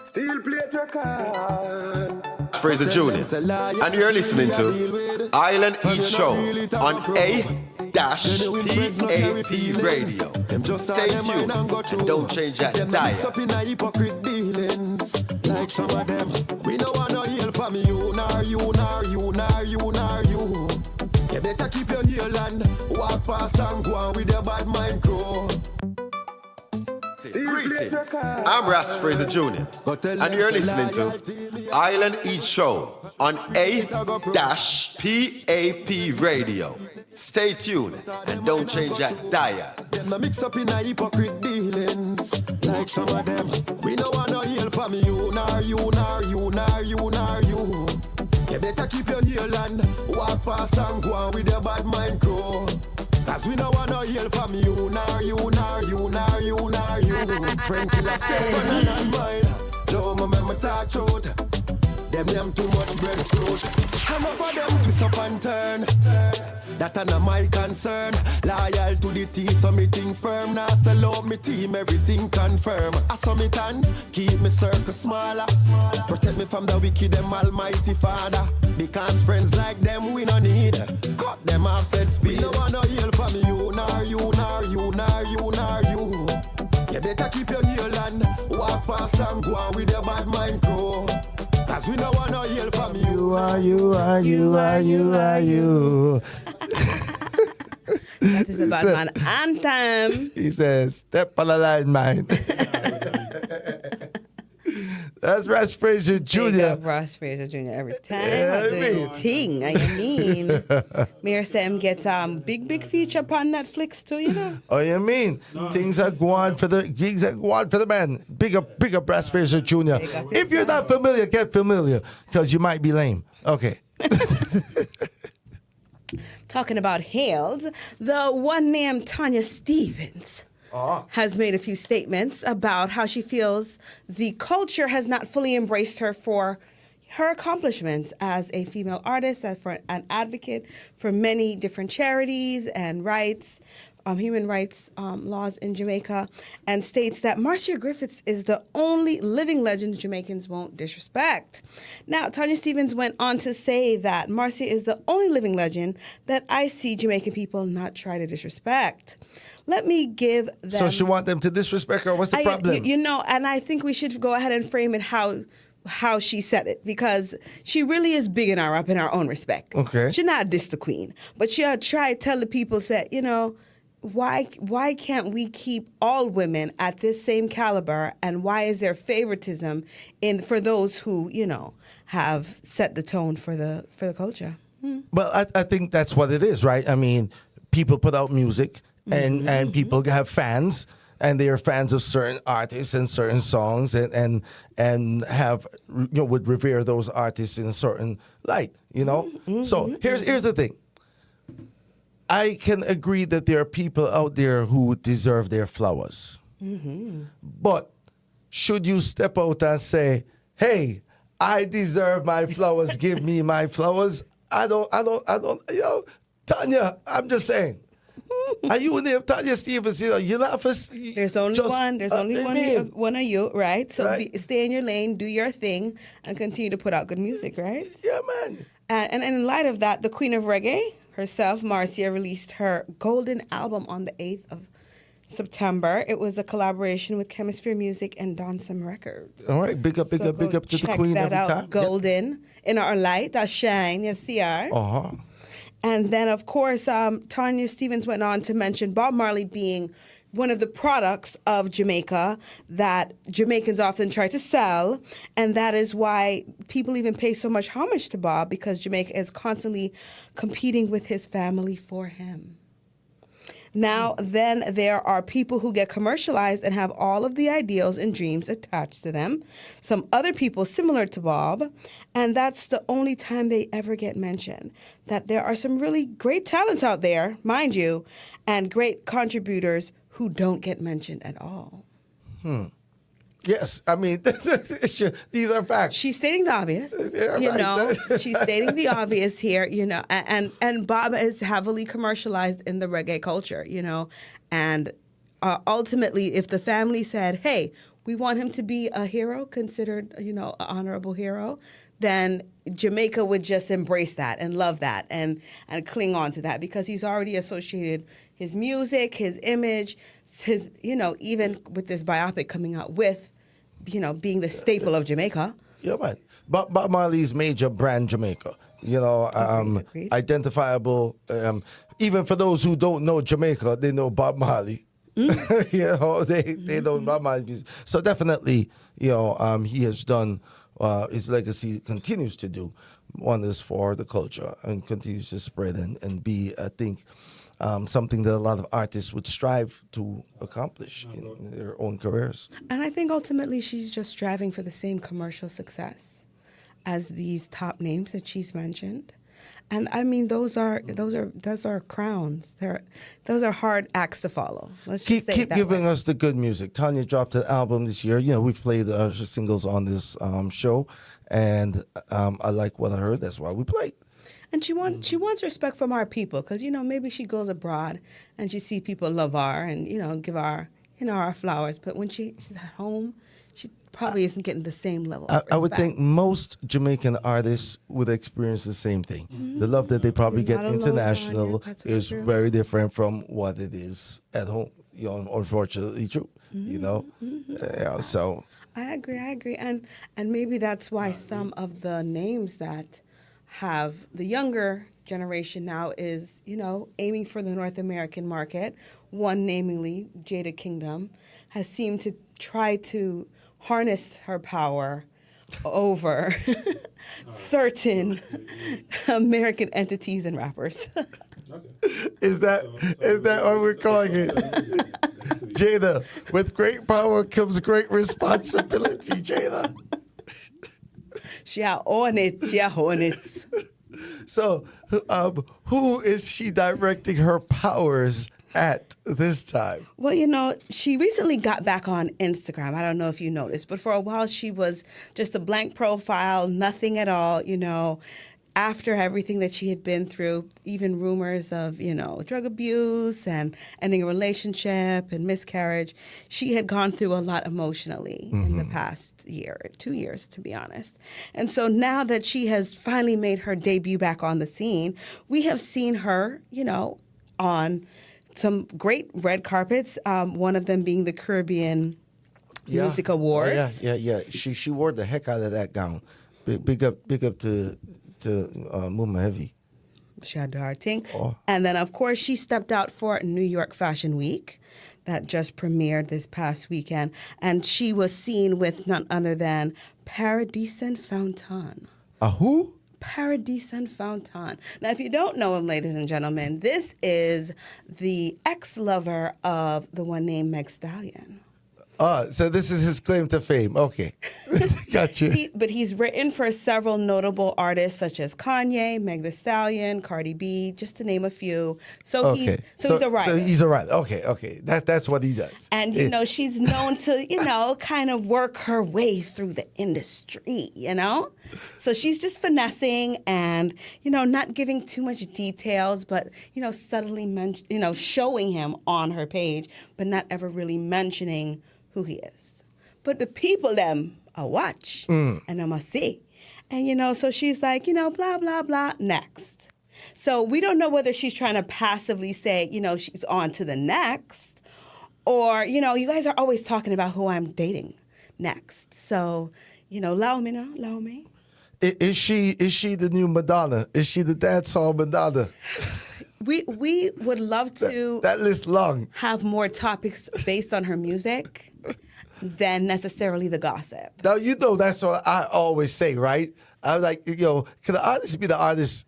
still play your card. Fraser Jr. And you're listening to Island Eat Show on A-PAP Radio. Stay tuned and don't change that dial. Like some of them, we don't want no heal from you, nor you, nor you, nor you, nor you. You better keep your heel and walk fast and go on with your bad mind crew. Greetings, I'm Ras Fraser Jr. and you're listening to Island Eat Show on A-PAP Radio. Stay tuned and don't change that dial. Them no mix up in a hypocrite dealings. Like some of them, we don't want no heal from you, nor you, nor you, nor you, nor you. You better keep your heel and walk fast and go on with your bad mind crew. Cause we don't want no heal from you, nor you, nor you, nor you, nor you. Friend killer step on a landmine. Don't remember touch out. Them too much breadfruit. Enough of them twist up and turn. That ain't my concern. Loyal to the T, so me think firm. Now sell out me team, everything confirm. I saw me tan, keep me circle smaller. Protect me from the wicked, them almighty father. Because friends like them we no need. Cut them off, said speed. No one no heal from you, nor you, nor you, nor you, nor you. You better keep your heel and walk past and go on with your bad mind crew. Cause we no want no heal from you. You are. That is about man anthem. He says, step on the line, man. That's Ross Fraser Jr. Ross Fraser Jr. every time. I do thing. I mean. Mayor gets big feature upon Netflix too, you know. Oh, you mean? Things are going for the man. Big up Ross Fraser Jr. If you're not familiar, get familiar. Because you might be lame. Okay. Talking about hailed, the one named Tanya Stevens has made a few statements about how she feels the culture has not fully embraced her for her accomplishments as a female artist, as for an advocate for many different charities and rights, human rights laws in Jamaica, and states that Marcia Griffiths is the only living legend Jamaicans won't disrespect. Now, Tanya Stevens went on to say that Marcia is the only living legend that I see Jamaican people not try to disrespect. Let me give them... So she want them to disrespect her? What's the problem? You know, and I think we should go ahead and frame it how she said it, because she really is bigging her up in her own respect. Okay. She not diss the queen, but she tried to tell the people that, you know, why can't we keep all women at this same caliber, and why is there favoritism for those who, you know, have set the tone for the culture? Well, I think that's what it is, right? I mean, people put out music and people have fans, and they are fans of certain artists and certain songs, and have, you know, would revere those artists in a certain light, you know? So here's the thing. I can agree that there are people out there who deserve their flowers. But should you step out and say, hey, I deserve my flowers, give me my flowers? I don't, you know, Tanya, I'm just saying. Are you named Tanya Stevens? You know, you're not for... There's only one. There's only one of you, right? So right. Stay in your lane, do your thing, and continue to put out good music, right? Yeah, man. And in light of that, the Queen of Reggae herself, Marcia, released her golden album on the 8th of September. It was a collaboration with Chemisphere Music and Donsum Records. All right, big up to the Queen every time. Out. Golden, in our light, our shine, yes, see her. And then, of course, Tanya Stevens went on to mention Bob Marley being one of the products of Jamaica that Jamaicans often try to sell, and that is why people even pay so much homage to Bob, because Jamaica is constantly competing with his family for him. Now, then there are people who get commercialized and have all of the ideals and dreams attached to them. Some other people similar to Bob, and that's the only time they ever get mentioned. That there are some really great talents out there, mind you, and great contributors who don't get mentioned at all. Yes, I mean, these are facts. She's stating the obvious, you know. She's stating the obvious here, you know. And Bob is heavily commercialized in the reggae culture, you know. And ultimately, if the family said, hey, we want him to be a hero, considered, you know, an honorable hero, then Jamaica would just embrace that and love that and cling on to that, because he's already associated his music, his image, his, you know, even with this biopic coming out with, you know, being the staple of Jamaica. Yeah, man. Bob Marley's major brand Jamaica. You know, identifiable. Even for those who don't know Jamaica, they know Bob Marley. You know, they know Bob Marley. So definitely, you know, he has done, his legacy continues to do wonders for the culture and continues to spread and be, I think, something that a lot of artists would strive to accomplish in their own careers. And I think ultimately she's just striving for the same commercial success as these top names that she's mentioned. And I mean, those are crowns. Those are hard acts to follow. Let's just say Keep that giving way. us the good music. Tanya dropped an album this year. You know, we've played her singles on this show, and I like what I heard. That's why we played. And she wants respect from our people, because maybe she goes abroad and she see people love her and give our our flowers. But when she's at home, she probably isn't getting the same level. Of I would respect. think most Jamaican artists would experience the same thing. Mm-hmm. The love that they probably You're get not alone, international Tanya. That's is true. very different from what it is at home. Unfortunately true. So I agree, and maybe that's why some of the names that have the younger generation now is aiming for the North American market. One, namely Jada Kingdom, has seemed to try to harness her power over certain American entities and rappers. is that what we're calling it? Jada, with great power comes great responsibility, Jada. She own it. So, who is she directing her powers at this time? Well, she recently got back on Instagram. I don't know if you noticed, but for a while she was just a blank profile, nothing at all, after everything that she had been through, even rumors of, drug abuse and ending a relationship and miscarriage. She had gone through a lot emotionally in the past year, 2 years, to be honest. And so now that she has finally made her debut back on the scene, we have seen her, on some great red carpets, one of them being the Caribbean Music Awards. Yeah. She wore the heck out of that gown. Big up to Muma Heavy. Shadar. Oh. And then, of course, she stepped out for New York Fashion Week that just premiered this past weekend. And she was seen with none other than Paradisen Fountain. Who? Paradisen Fountain. Now, if you don't know him, ladies and gentlemen, this is the ex-lover of the one named Meg Stallion. So this is his claim to fame. Okay. Gotcha. But he's written for several notable artists such as Kanye, Meg Thee Stallion, Cardi B, just to name a few. So he's a writer. So he's a writer. Okay. That's what he does. And, she's known to, kind of work her way through the industry, So she's just finessing and, not giving too much details, but, subtly, showing him on her page, but not ever really mentioning who he is. But the people, them, I watch and I'm a see. And, so she's like, blah, blah, blah, next. So we don't know whether she's trying to passively say, she's on to the next, or, you guys are always talking about who I'm dating next. So, allow me. Is she the new Madonna? Is she the dancehall Madonna? We would love to that list long. Have more topics based on her music than necessarily the gossip. Now that's what I always say, right? I'm like, can the artist be the artist?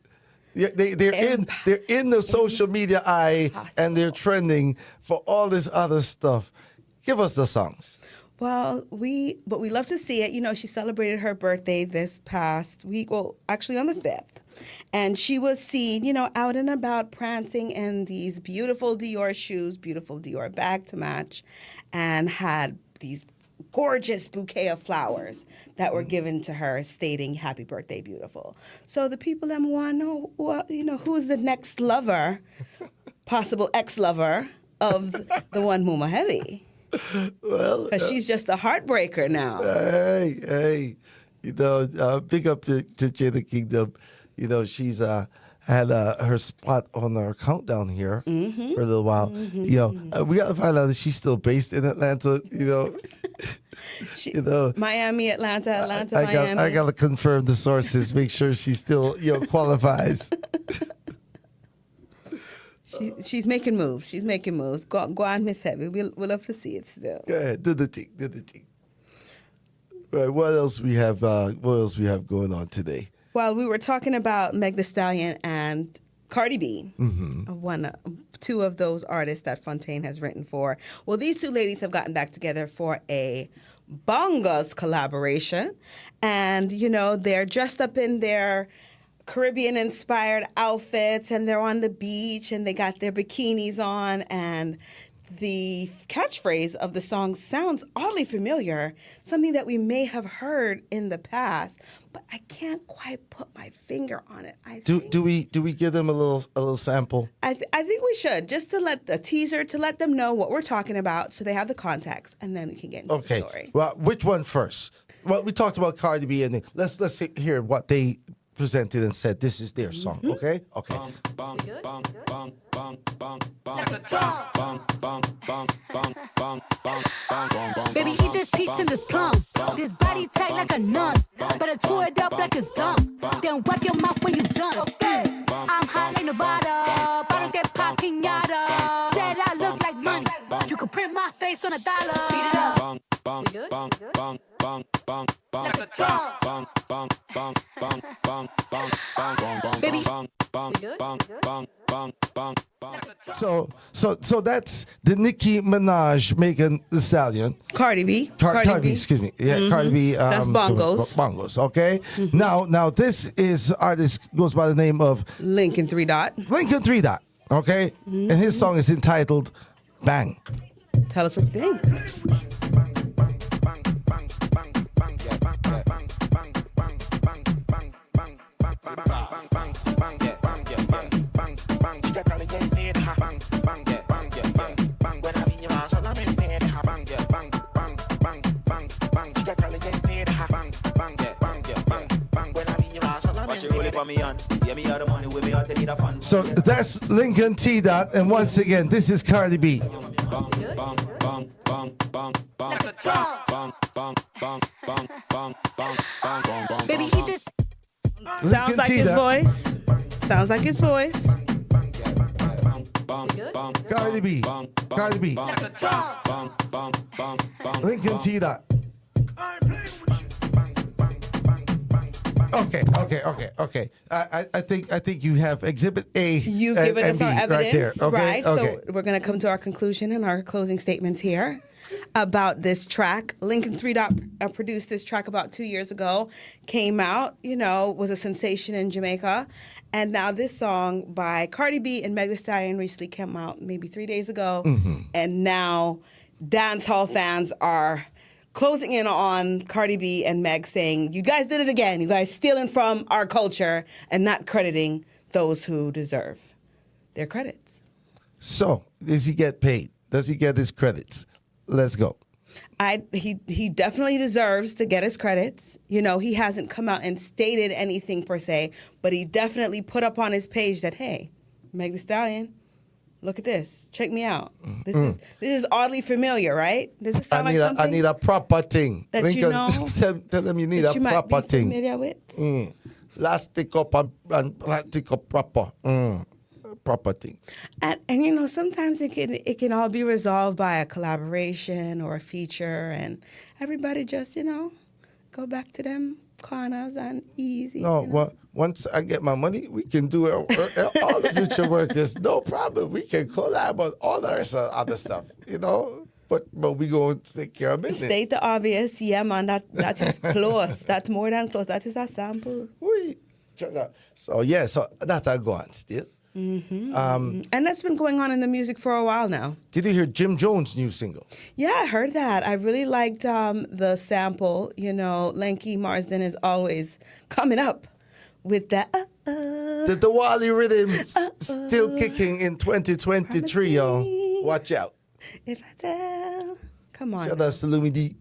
They're in the social media eye and they're trending for all this other stuff. Give us the songs. Well, we love to see it. She celebrated her birthday this past week. Well, actually on the 5th. And she was seen, out and about prancing in these beautiful Dior shoes, beautiful Dior bag to match, and had these gorgeous bouquet of flowers that were given to her stating, "Happy birthday, beautiful." So the people that want to know, who's the next lover, possible ex-lover of the one Muma Heavy. Well, because she's just a heartbreaker now. Hey, big up to Jada Kingdom. She's had her spot on our countdown here for a little while. We got to find out if she's still based in Atlanta. Miami, Atlanta, Miami. I got to confirm the sources, make sure she still qualifies. She's making moves. Go on, Miss Heavy. We'll love to see it still. Go ahead, do the thing. Right, what else we have going on today? Well, we were talking about Meg Thee Stallion and Cardi B, two of those artists that Fontaine has written for. Well, these two ladies have gotten back together for a bongos collaboration, and they're dressed up in their Caribbean-inspired outfits, and they're on the beach, and they got their bikinis on, and the catchphrase of the song sounds oddly familiar, something that we may have heard in the past, but I can't quite put my finger on it. Do we give them a little sample? I think we should, just to let the teaser, to let them know what we're talking about, so they have the context, and then we can get into the story. Well, which one first? Well, we talked about Cardi B, and let's hear what they presented and said this is their song. Okay. Baby, eat this peach and this plum. This body tight like a nun. Better chew it up like it's gum. Then wipe your mouth when you done. I'm hot like Nevada. Bottles get popped pinata. Said I look like money. You could print my face on $1. Beat it up. Like a drum. Baby. So that's the Nicki Minaj, Megan Thee Stallion. Cardi B. Cardi B, excuse me. Yeah, Cardi B. That's bongos. Bongos, okay? Now this is artist goes by the name of Lincoln 3 Dot. Lincoln 3 Dot, okay? And his song is entitled Bang. Tell us what you think. So that's Lincoln T. Dot, and once again, this is Cardi B. Baby, eat this. Sounds like his voice. Sounds like his voice. Cardi B. Cardi B. Lincoln T. Dot. Okay. I think you have Exhibit A. You've and, given us B our evidence, right there. Okay, right? okay. So we're going to come to our conclusion and our closing statements here about this track. Lincoln 3 Dot produced this track about 2 years ago. Came out, was a sensation in Jamaica. And now this song by Cardi B and Meg Thee Stallion recently came out maybe 3 days ago. And now dancehall fans are closing in on Cardi B and Meg saying, you guys did it again. You guys stealing from our culture and not crediting those who deserve their credits. So, does he get paid? Does he get his credits? Let's go. He definitely deserves to get his credits. He hasn't come out and stated anything per se, but he definitely put up on his page that, hey, Meg Thee Stallion, look at this. Check me out. This is oddly familiar, right? Does it sound like something? I need a proper thing. That Lincoln, you know? tell them you need that a you proper might be thing. familiar with? Last stick up and stick up proper. Proper thing. And sometimes it can all be resolved by a collaboration or a feature, and everybody just, go back to them corners and easy. No, once I get my money, we can do all the future work. There's no problem. We can collab on all the other stuff, But we go and take care of business. State the obvious. Yeah, man, that is close. That's more than close. That is a sample. So that's a go on still. And that's been going on in the music for a while now. Did you hear Jim Jones' new single? Yeah, I heard that. I really liked the sample. Lanky Marsden is always coming up with that. The Wally rhythm still kicking in 2023, y'all. Watch out. If I tell. Come on. Shout out to Louis D.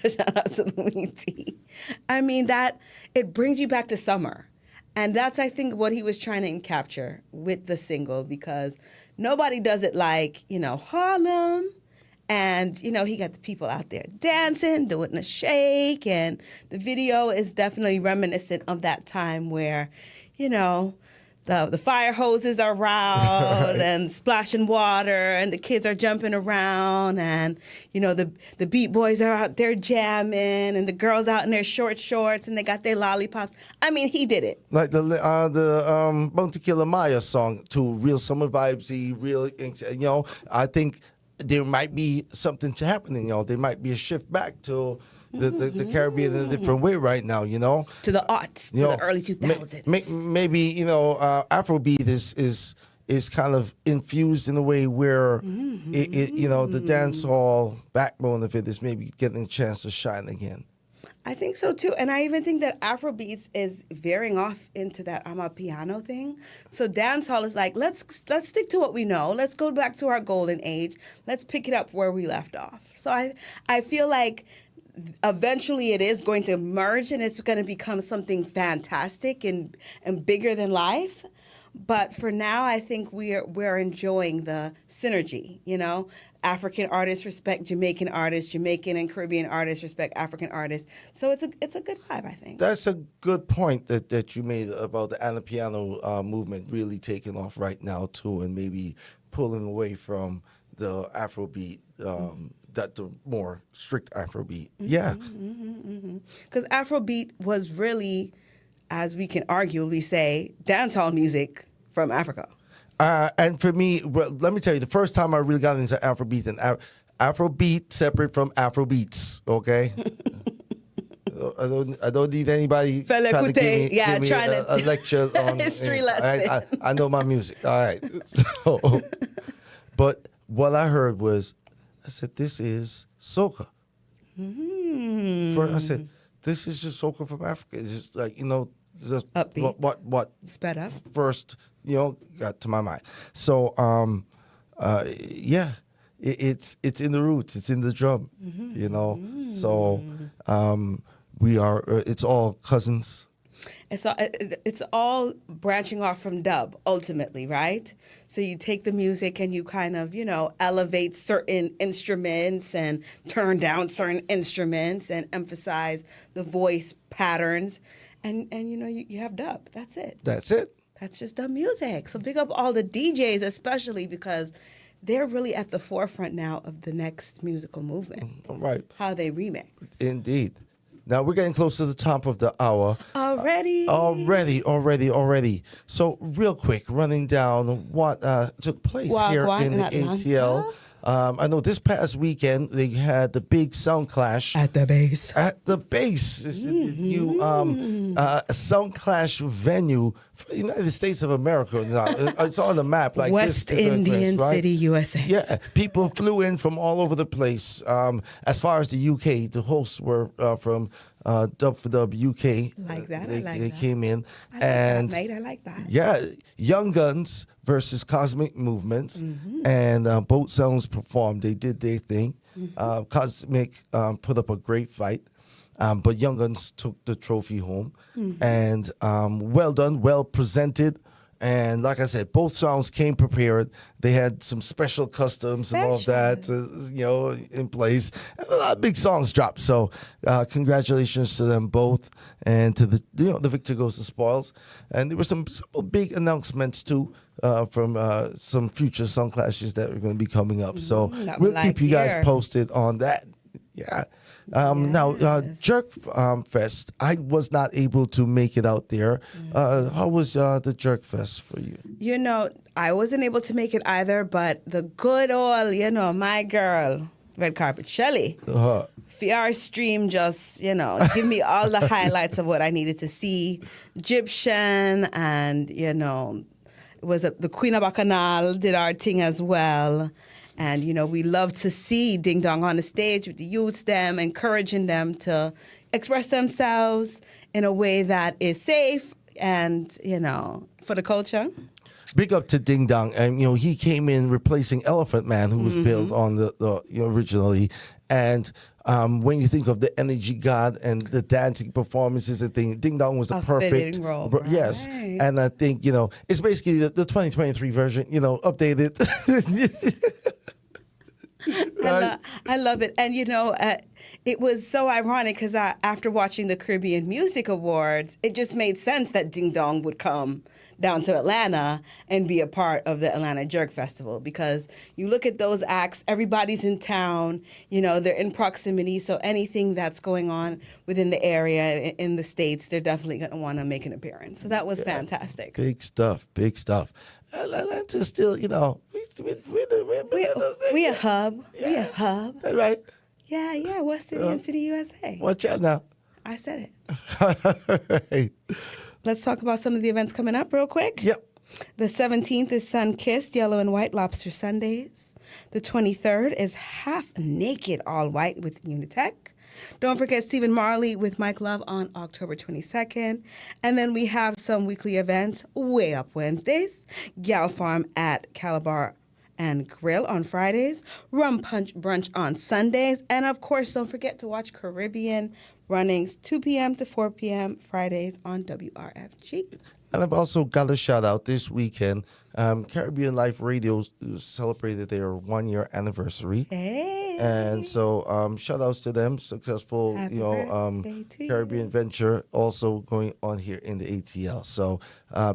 Shout out to Louis D. I mean, it brings you back to summer. And that's, I think, what he was trying to capture with the single, because nobody does it like, Harlem. And, he got the people out there dancing, doing the shake. And the video is definitely reminiscent of that time where, the fire hoses are out and splashing water, and the kids are jumping around, and the beat boys are out there jamming, and the girls out in their short shorts, and they got their lollipops. I mean, he did it. Like the Bounty Killer Maya song to real summer vibesy, real. I think there might be something happening, y'all. There might be a shift back to the Caribbean in a different way right now, you know? To the aughts, to the early 2000s. Maybe, you know, Afrobeat is kind of infused in a way where, you know, the dancehall backbone of it is maybe getting a chance to shine again. I think so too, and I even think that Afrobeats is veering off into that Amapiano thing. So dancehall is like, let's stick to what we know. Let's go back to our golden age. Let's pick it up where we left off. So I feel like eventually it is going to merge and it's going to become something fantastic and bigger than life. But for now, I think we're enjoying the synergy, you know. African artists respect Jamaican artists, Jamaican and Caribbean artists respect African artists. So it's a good vibe, I think. That's a good point that you made about the Amapiano movement really taking off right now too, and maybe pulling away from the Afrobeat, that the more strict Afrobeat. Yeah. Because Afrobeat was really, as we can arguably say, dancehall music from Africa. And for me, well, let me tell you, the first time I really got into Afrobeat, and Afrobeat separate from Afrobeats, okay? I don't need anybody trying to give me a lecture on history lesson. I know my music, all right. So, but what I heard was, I said, this is Soca. First, I said, this is just Soca from Africa. It's just like, you know, just upbeat. What sped up first, you know, got to my mind. So yeah, it's in the roots, it's in the drum, you know. So we are it's all cousins. It's all branching off from dub ultimately, right? So you take the music and you kind of, you know, elevate certain instruments and turn down certain instruments and emphasize the voice patterns. And you know, you have dub. That's it. That's it. That's just dub music. So big up all the DJs, especially because they're really at the forefront now of the next musical movement. Right. How they remix. Indeed. Now we're getting close to the top of the hour. Already. So real quick, running down what took place here in the ATL. I know this past weekend they had the big sound clash at the base. It's the new sound clash venue for the United States of America. It's on the map, like West Indian City, USA. Yeah, people flew in from all over the place. As far as the UK, the hosts were from Dub for Dub UK. Like that. They came in, I like that. Yeah, Young Guns versus Cosmic Movements, and both sounds performed. They did their thing. Cosmic put up a great fight, but Young Guns took the trophy home, and well done, well presented. And like I said, both songs came prepared. They had some special customs and all of that, you know, in place. And a lot of big songs dropped. So congratulations to them both, and to the victor goes to spoils. And there were some big announcements too from some future song clashes that are going to be coming up. So we'll keep you guys posted on that. Yeah. Now, Jerk Fest, I was not able to make it out there. How was the Jerk Fest for you? You know, I wasn't able to make it either, but the good old, you know, my girl, Red Carpet Shelly, VR stream just, you know, give me all the highlights of what I needed to see. Egyptian and, you know, the Queen of Bacchanal did our thing as well. And, you know, we love to see Ding Dong on the stage with the youths, them, encouraging them to express themselves in a way that is safe and, you know, for the culture. Big up to Ding Dong. And, you know, he came in replacing Elephant Man, who was built on the originally. And when you think of the energy god and the dancing performances and things, Ding Dong was a perfect role. Yes. Right. And I think, you know, it's basically the 2023 version, you know, updated. Right. I love it. And, you know, it was so ironic because after watching the Caribbean Music Awards, it just made sense that Ding Dong would come down to Atlanta and be a part of the Atlanta Jerk Festival, because you look at those acts, everybody's in town, you know, they're in proximity, so anything that's going on within the area in the States, they're definitely going to want to make an appearance. So that was fantastic. Big stuff. Atlanta's still, you know, we a hub. Yeah. We a hub. Right. Yeah. West Indian City, USA. Watch out now. I said it. Right. Let's talk about some of the events coming up real quick. Yep. The 17th is Sun-Kissed Yellow and White Lobster Sundays. The 23rd is Half Naked All White with Unitech. Don't forget Stephen Marley with Mike Love on October 22nd. And then we have some weekly events. Way Up Wednesdays, Gal Farm at Calabar and Grill on Fridays, Rum Punch Brunch on Sundays, and of course, don't forget to watch Caribbean Runnings 2 p.m. to 4 p.m. Fridays on WRFG. And I've also got a shout out this weekend. Caribbean Life Radio celebrated their 1-year anniversary. Hey. And so shout outs to them. Successful, Happy birthday to Caribbean venture also going on here in the ATL. So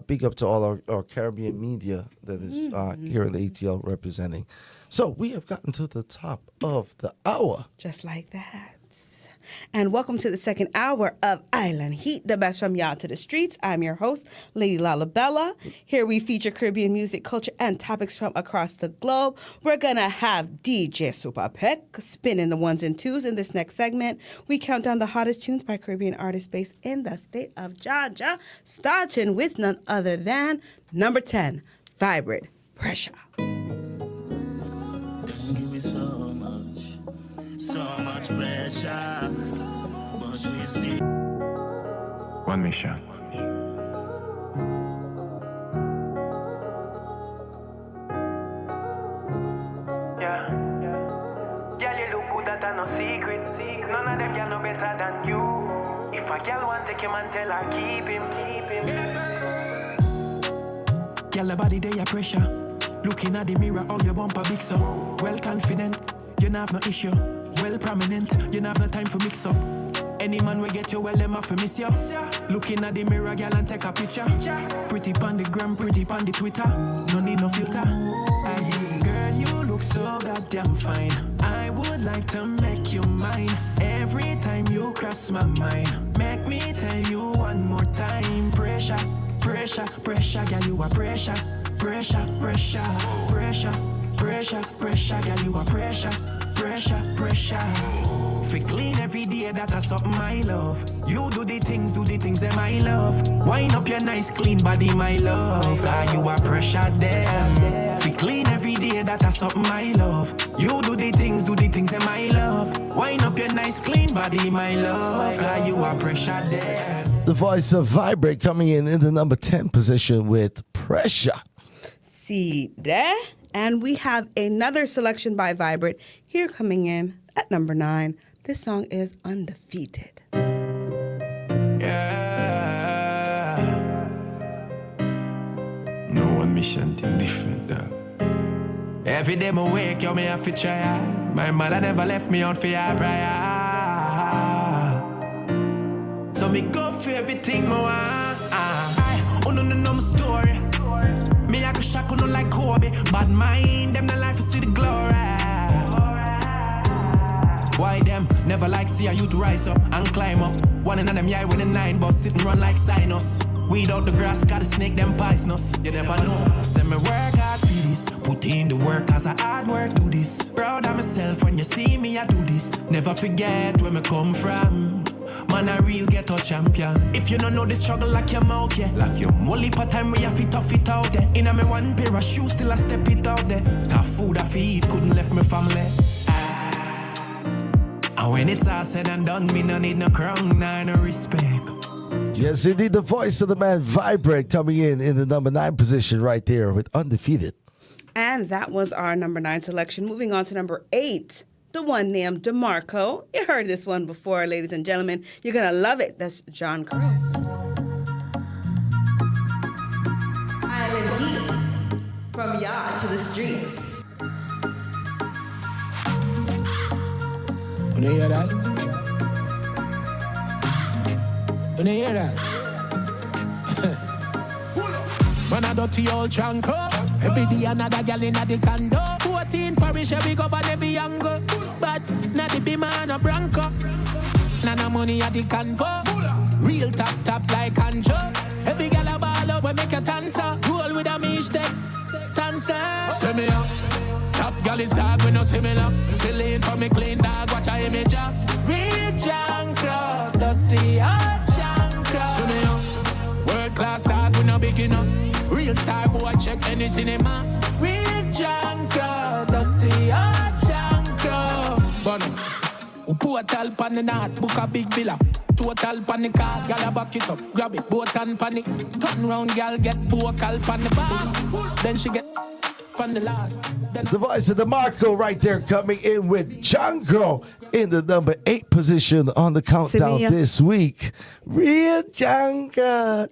big up to all our Caribbean media that is here in the ATL representing. So we have gotten to the top of the hour. Just like that. And welcome to the second hour of Island Heat, the best from y'all to the streets. I'm your host, Lady Lalabella. Here we feature Caribbean music, culture, and topics from across the globe. We're going to have DJ Super Peck spinning the ones and twos in this next segment. We count down the hottest tunes by Caribbean artists based in the state of Georgia, starting with none other than number 10, Vibrate Pressure. So much pressure, but we still. One mission. Yeah. Girl, you look good, that no secret. None of them girl no better than you. If a girl want take him and tell her keep him. Girl, the body they a pressure. Looking at the mirror, all your bumper big so. Well confident, you not have no issue. Well prominent, you not have no time for mix up. Any man will get you, well, them have to miss you. Looking at the mirror, girl, and take a picture. Pretty pon the gram, pretty pon the Twitter. No need no filter. Aye. Girl, you look so goddamn fine. I would like to make you mine. Every time you cross my mind, make me tell you one more time. Pressure, pressure, pressure, girl, you are pressure. Pressure, pressure, pressure, pressure, pressure, girl, you are pressure. Pressure, pressure. Fi clean every day, that's something I love. You do the things that I love. Wind up your nice clean body, my love. You are pressure there. Fi clean every day, that's something I love. You do the things that I love. Wind up your nice clean body, my love. You are pressure there. The voice of Vibrate coming in the number 10 position with Pressure. See there? And we have another selection by Vibrate here coming in at number 9. This song is Undefeated. Yeah. No one mission thing different though. Every day I wake, yo, me have to try. My mother never left me out for your prayer. So me go for everything more. Oh no, my story. Me I go shock on like Kobe, but mind them the life is see the glory. Why them never like see a youth rise up and climb up? One in them yeah with a 9 but sit and run like Sinus. Weed out the grass, got a snake them poisonous. You never know. Send me work hard for this. Put in the work as I hard work do this. Proud of myself when you see me I do this. Never forget where me come from. Man, a real ghetto champion. If you don't know the struggle, lock your mouth, yeah. Lock your molly per time we have to tough it out there. In a me one pair of shoes, still I step it out there. Cause food I feed, couldn't left me family. And when it's all said and done, me no need no crown, no respect. Yes, indeed, the voice of the man Vibrate coming in the number 9 position right there with Undefeated. And that was our number 9 selection. Moving on to number 8. The one named DeMarco. You heard this one before, ladies and gentlemen. You're going to love it. That's John Chris. Island Heat. From yard to the streets. You hear that? You hear that? Man a dirty old drunk up. Every day another gal inna the condo. 14 parish every go on every angle. But not the be man a bronco. Nana money at the convo. Real top like Anjo. Every gal a ball up we make a dancer. Roll with a mish deck. Dancer. Send me up. Top Girl is dog, we no similar. Still in for me clean dog, watch our image up. Real junk crowd, dirty hot junk crowd. See me up, world class dog, we no big enough. Real star boy, check any cinema. Real junk crowd, dirty hot junk crowd. Bono, who portal pan the north, book a big villa. Total panic cars, gal a back it up, grab it, boat and panic. Turn round, gal get vocal pan the bar. Then she get pan the last. The voice of DeMarco right there coming in with Jungle in the number 8 position on the countdown Sevilla. this week. Real Jungle.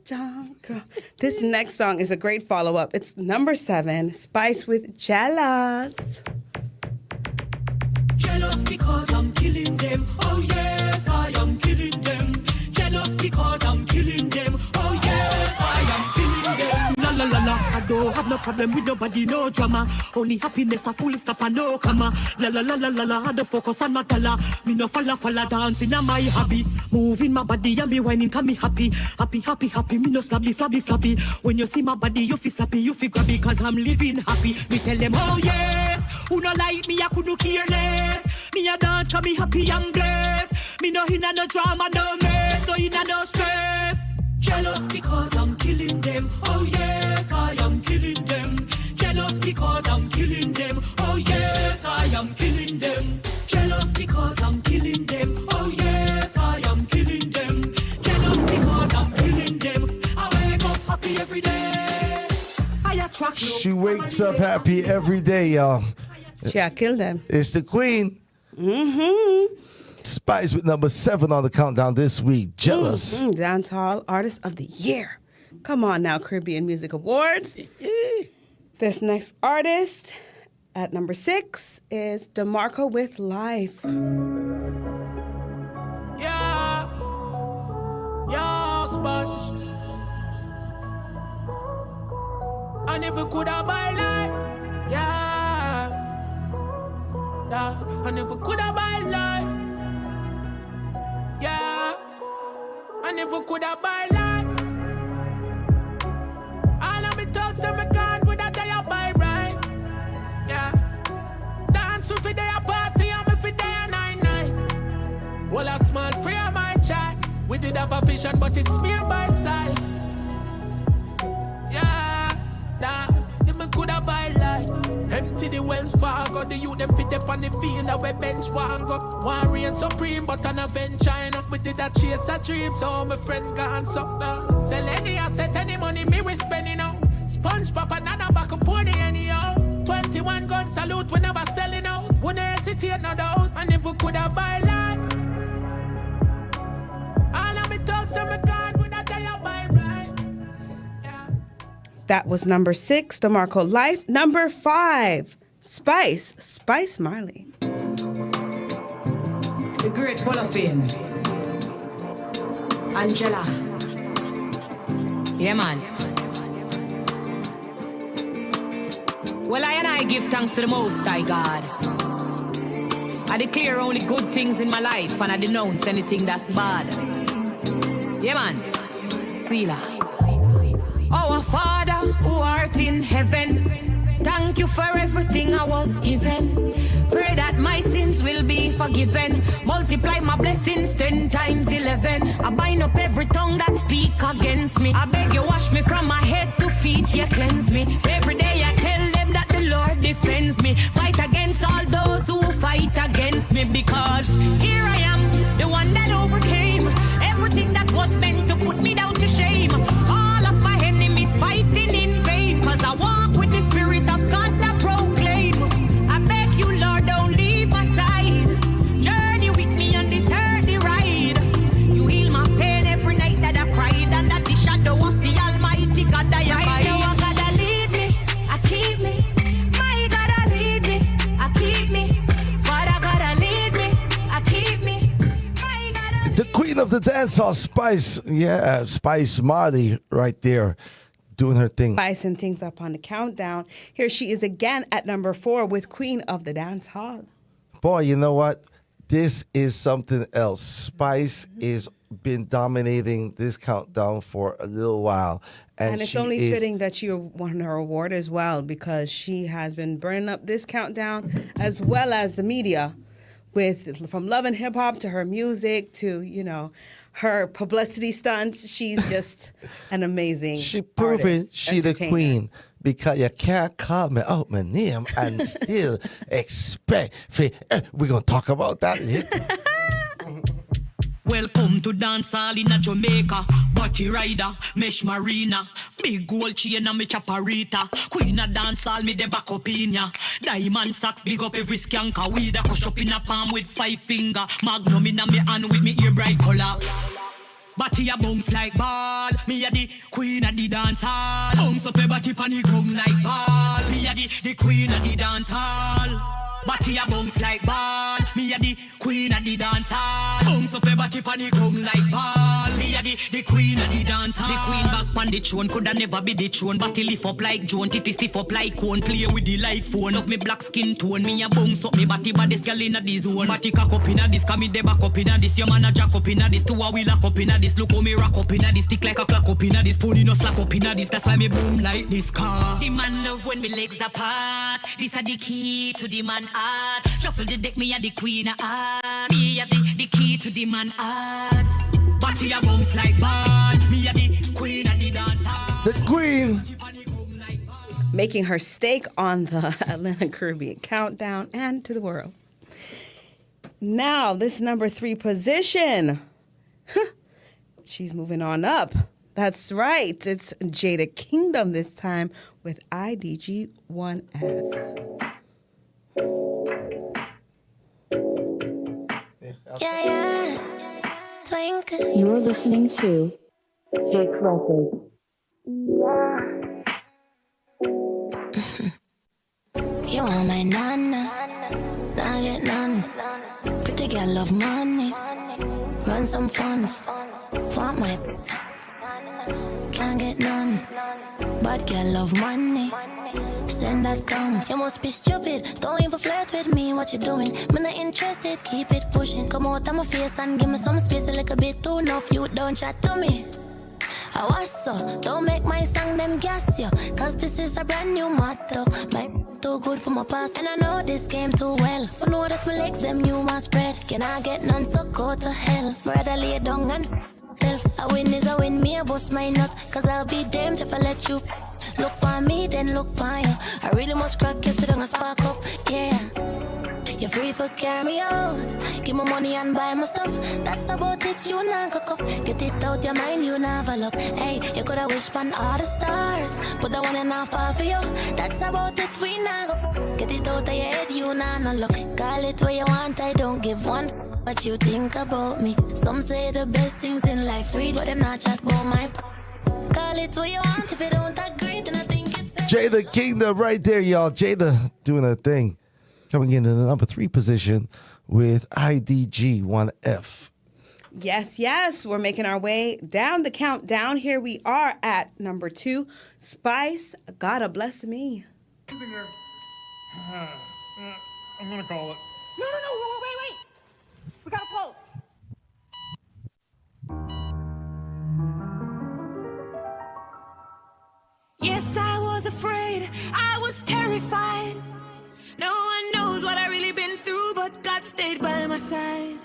Jungle. This next song is a great follow-up. It's number 7, Spice with Jealous. Jealous because I'm killing them. Oh yes, I am killing them. Jealous because I'm killing them. Oh yes, I am killing them. La la la la, I don't have no problem with nobody, no drama. Only happiness, a full stop and no comma. La la la la la la, I just focus on my tala. Me no falla dancing on my hobby. Moving my body and me whining, can me happy. Happy, me no flabby. When you see my body, you feel slappy, you feel grabby. Cause I'm living happy. Me tell them, oh yes, who no like me, I couldn't care less. Me a dance, cause me happy and blessed. Me no inna no drama, no mess, no inna no stress. Jealous because I'm killing them. Oh yes, I am killing them. Jealous because I'm killing them. Oh yes, I am killing them. Jealous because I'm killing them. Oh yes, I am killing them. Jealous because I'm killing them. I wake up happy every day. I attract love. She wakes up happy every day, y'all. Yeah, kill them. It's the queen. Mm-hmm. Spice with number 7 on the countdown this week. Jealous. Dancehall Artist of the Year. Come on now, Caribbean Music Awards. This next artist at number 6 is DeMarco with Life. Yeah, sponge. And if we could have buy life, yeah. And if we could have buy life, yeah. And if we could have buy life, all of me talks and me can't with a day I buy right, yeah. Dance with a day a party and me for day a 9-9. Well, a small prayer my choice. We did have a vision but it's smeared by sight. Yeah, if me could have buy life. Empty the wells Fargo, the youth them fit up on the field that we bench walk up. One reign supreme, but an event China. We did a chase a dream, so my friend gone suck now. Sell any asset, any money, me we spending out. Sponge pop another back up pony anyhow. 21 gun salute, we never selling out. We never hesitate no doubt, and if we could have buy life. All of me talks and me can't with a day I buy right. That was number 6, DeMarco Life. Number 5, Spice Marley. The great Bolofin. Angela. Yeah, man. Well, I give thanks to the Most High God. I declare only good things in my life and I denounce anything that's bad. Yeah, man. Sila. Our Father who art in heaven, thank you for everything I was given. Pray that my sins will be forgiven. Multiply my blessings 10 times 11. I bind up every tongue that speak against me. I beg you wash me from my head to feet, you cleanse me. Every day I tell them that the Lord defends me. Fight against all those who fight against me. Because here I am, the one that overcame everything that was meant to put me down to shame. All of my enemies fighting in vain. Cause I walk with the Spirit of God that proclaim. I beg you, Lord, don't leave my side. Journey with me on this earthly ride. You heal my pain every night that I cried. Under the shadow of the Almighty God I abide. Now I gotta lead me, I keep me. My God, I lead me, I keep me. Father, gotta lead me, I keep me. My God, The queen of the dancehall, Spice. Yeah, Spice Marley right there doing her thing. Spicing things up on the countdown. Here she is again at number 4 with Queen of the Dancehall. Boy, you know what? this is something else. Spice is been dominating this countdown for a little while. And it's only fitting that you won her award as well, because she has been burning up this countdown as well as the media, with from love and hip hop to her music to, you know, her publicity stunts. She's just an amazing She proven she the queen, because you can't call me out my name and still expect. We're going to talk about that later. Welcome to dancehall in a Jamaica. Body rider, mesh marina. Big gold chain and me chaparita. Queen of dancehall, me the back up in ya. Diamond stocks, big up every skanker. Weed a crush up in a palm with 5 finger. Magnum in a me hand with me ear bright color. Body a bounce like ball. Me a the queen of the dancehall. Bounce up a body pan the ground like ball. Me a the queen of the dancehall. Body a bounce like ball. Me a the queen of the dancehall. Bounce up a body pan the ground like ball. Me a the queen of the dancehall. The queen back pan the throne, coulda never be the throne. Body lift up like Joan, titty stiff up like cone. Play with the light phone of me black skin tone. Me a bounce up me body, but this girl inna the zone. Body cock up inna this, come me the back up inna this. Your man a jack up inna this, two a wheel lock up inna this. Look how me rock up inna this, stick like a clock up inna this. Pony no slack up inna this, that's why me boom like this car. The man love when me legs apart. This a the key to the man heart. Shuffle the deck, me a the queen of heart. Me have the key to the man heart. Body a bounce like ball. Me a the queen of the dance heart. The queen. Making her stake on the Atlantic Caribbean countdown and to the world. Now, this number 3 position. She's moving on up. That's right. It's Jada Kingdom this time with IDG1F. Yeah. Twinkle. You're listening to Stick Records. You are my nana, not get none. Pretty girl love money, run some funds. Want my can't get none. Bad girl love money. Send that come. You must be stupid. Don't even flirt with me. What you doing? Me not interested. Keep it pushing. Come out of my face and give me some space. A little bit too enough. You don't chat to me. I was so. Don't make my song them gas you. Cause this is a brand new motto. My too good for my past. And I know this game too well. You know that's my legs. Them new one spread. Can I get none? So go to hell. Rather lay down and self. A win is a win. Me a bust my nut. Cause I'll be damned if I let you. Look for me, then look for you. I really must crack you, so don't spark up, yeah. You're free for carry me out. Give me money and buy my stuff. That's about it, you not go cuff. Get it out your mind, you never look. Hey, you coulda wish upon all the stars, but the one and not fall for you. That's about it, we not go. Get it out of your head, you not no look. Call it what you want, I don't give one. What you think about me? Some say the best things in life read, but them not chat about my. Call it what you want, if you don't agree, then I think it's better. Jada Kingdom right there, y'all. Jada doing her thing. Coming into the number 3 position with IDG1F. Yes, yes. We're making our way down the countdown. Here we are at number 2. Spice, Gotta Bless Me. I'm going to call it. No, wait. We got a pulse. Yes, I was afraid, I was terrified. No one knows what I really been through, but God stayed by my side.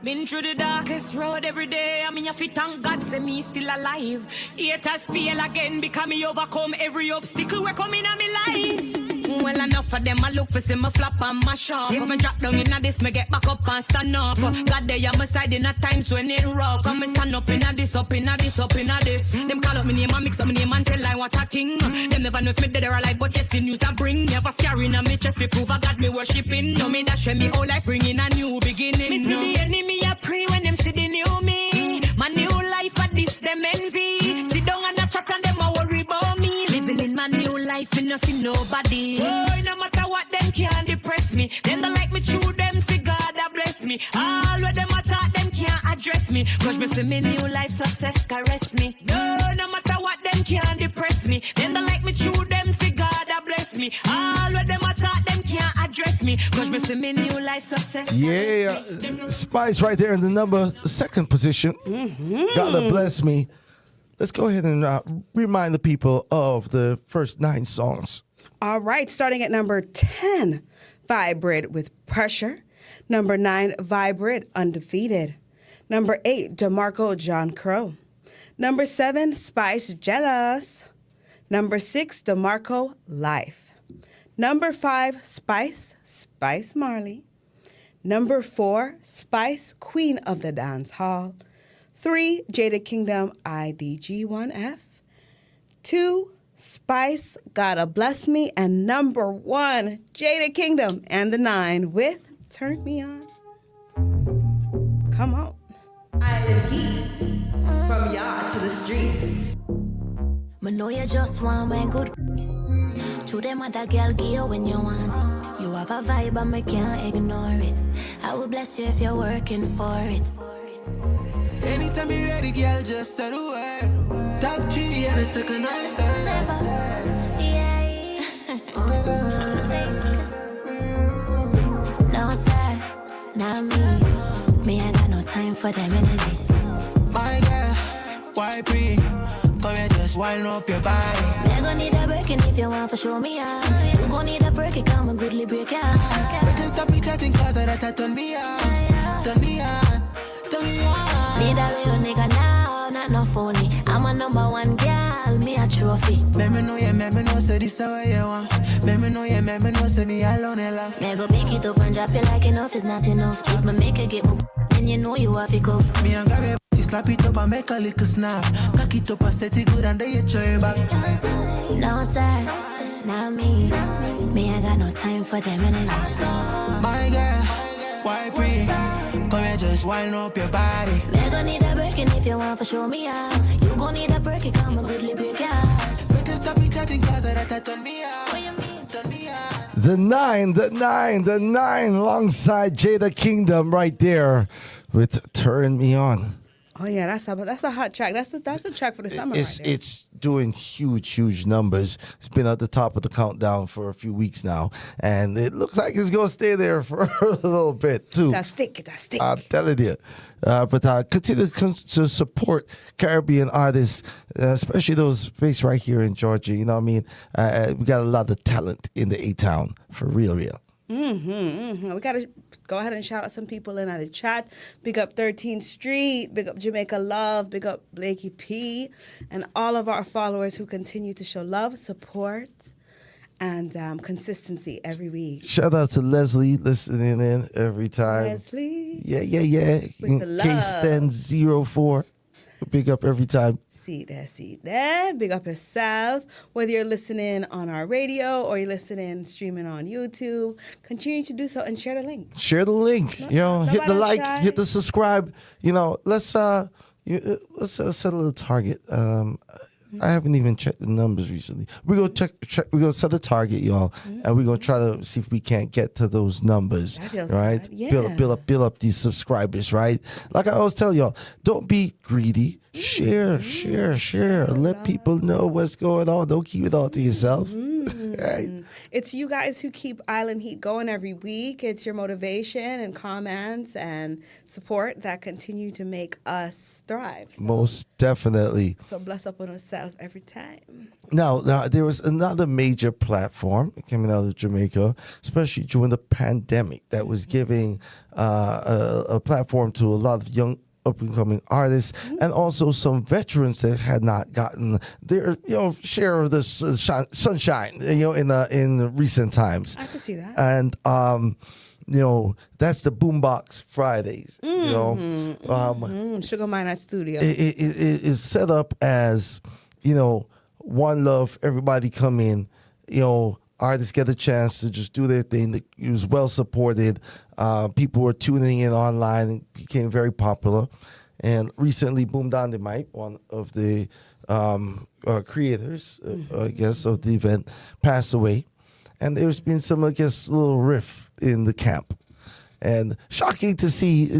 Been through the darkest road every day. I mean, if you thank God, say me still alive. Haters feel again because me overcome every obstacle we're coming on me life. Well, enough of them, I look for see me flop and mash up. If me drop down in this, me get back up and stand up. God, they on my side in a times when it rough. Come me stand up in a this, up in a this, up in a this. Them call up me name and mix up me name and tell like what I think. Them never know if me dead or alive, but yes, the news I bring. Never scaring on me chest, we prove I got me worshipping. No me dash me whole life, bringing a new beginning. Me see the enemy, I pray when them see the new me. My new life, at this, them envy. Sit down and a chat and them a worry about me. Living in my new life, me no see nobody. Oh, no matter what, them can't depress me. Them don't like me true, them see God that bless me. All where them attack, them can't address me. Cause me feel me new life success caress me. No matter what, them can't depress me. Them don't like me true, them see God that bless me. All where them attack, them can't address me. dress me. Cause me for me new life success. Yeah, Spice right there in the second position. Gotta bless me. Let's go ahead and remind the people of the first 9 songs. All right, starting at number 10, Vibrate with Pressure. Number 9, Vibrate, Undefeated. Number 8, DeMarco, John Crow. Number 7, Spice, Jealous. Number 6, DeMarco, Life. Number 5, Spice, Spice Marley. Number 4, Spice, Queen of the Dancehall. 3, Jada Kingdom, IDG1F. 2, Spice, Gotta Bless Me. And number 1, Jada Kingdom and the 9 with Turn Me On. Come on. Island heat, from yard to the streets. Me know you just want my good. To them other girl give you when you want it. You have a vibe and me can't ignore it. I will bless you if you're working for it. Anytime you ready, girl, just say the word. Top 3 and a second night. Never, yeah. No sir, not me. Me I got no time for them energy. My girl, why pre? Come here, just wind up your body. Me gon' need a break, and if you want to show me out, you gon' need a break, it come a goodly break out. We can stop each chatting cause that turn me on. Turn me on, turn me on. Need a real nigga now, not no phony. I'm a number 1 girl, me a trophy. Let me know, say this how you want. Let me know, say me alone and laugh. Me go pick it up and drop it like enough is not enough. If me make it get me, then you know you have to go. Me and grab it, slap it up and make a little snap. Cock it up and set it good and then you throw it back. No sir, not me. Me I got no time for them energy. My girl, why pre? Come here, just wind up your body. Me gon' need a break, and if you want to show me out, you gon' need a break, it come a goodly break out. We can stop each chatting cause that turn me on. What you mean, turn me on? The 9 alongside Jada Kingdom right there with Turn Me On. Oh yeah, that's a hot track. That's a track for the summer. It's doing huge numbers. It's been at the top of the countdown for a few weeks now, and it looks like it's gonna stay there for a little bit too. That stick. I'm telling you. But continue to support Caribbean artists, especially those based right here in Georgia. You know what I mean? We got a lot of talent in the A-Town, for real. We got to go ahead and shout out some people in the chat. Big up 13th Street, big up Jamaica Love, big up Blakey P, and all of our followers who continue to show love, support, and consistency every week. Shout out to Leslie listening in every time. Leslie. Yeah. With the love. K-Stand 04. Big up every time. See there. Big up yourself. Whether you're listening on our radio or you're streaming on YouTube, continue to do so and share the link. Hit the like, hit the subscribe. Let's set a little target. I haven't even checked the numbers recently. We're gonna check. We're gonna set a target, y'all, and we're gonna try to see if we can't get to those numbers. That feels right? good. Yeah. Build up these subscribers, right? Like I always tell y'all, don't be greedy. Share. Let people know what's going on. Don't keep it all to yourself. Right? It's you guys who keep Island Heat going every week. It's your motivation and comments and support that continue to make us thrive. Most definitely. So bless up on yourself every time. Now, there was another major platform coming out of Jamaica, especially during the pandemic, that was giving a platform to a lot of young up-and-coming artists, and also some veterans that had not gotten their share of the sunshine in recent times. I could see that. And that's the Boombox Fridays. Sugar Mine at Studio. It is set up as one love. Everybody come in. Artists get a chance to just do their thing. It was well supported. People were tuning in online and became very popular. And recently, Boom Down the Mic, one of the creators, I guess, of the event, passed away. And there's been some, little rift in the camp. And shocking to see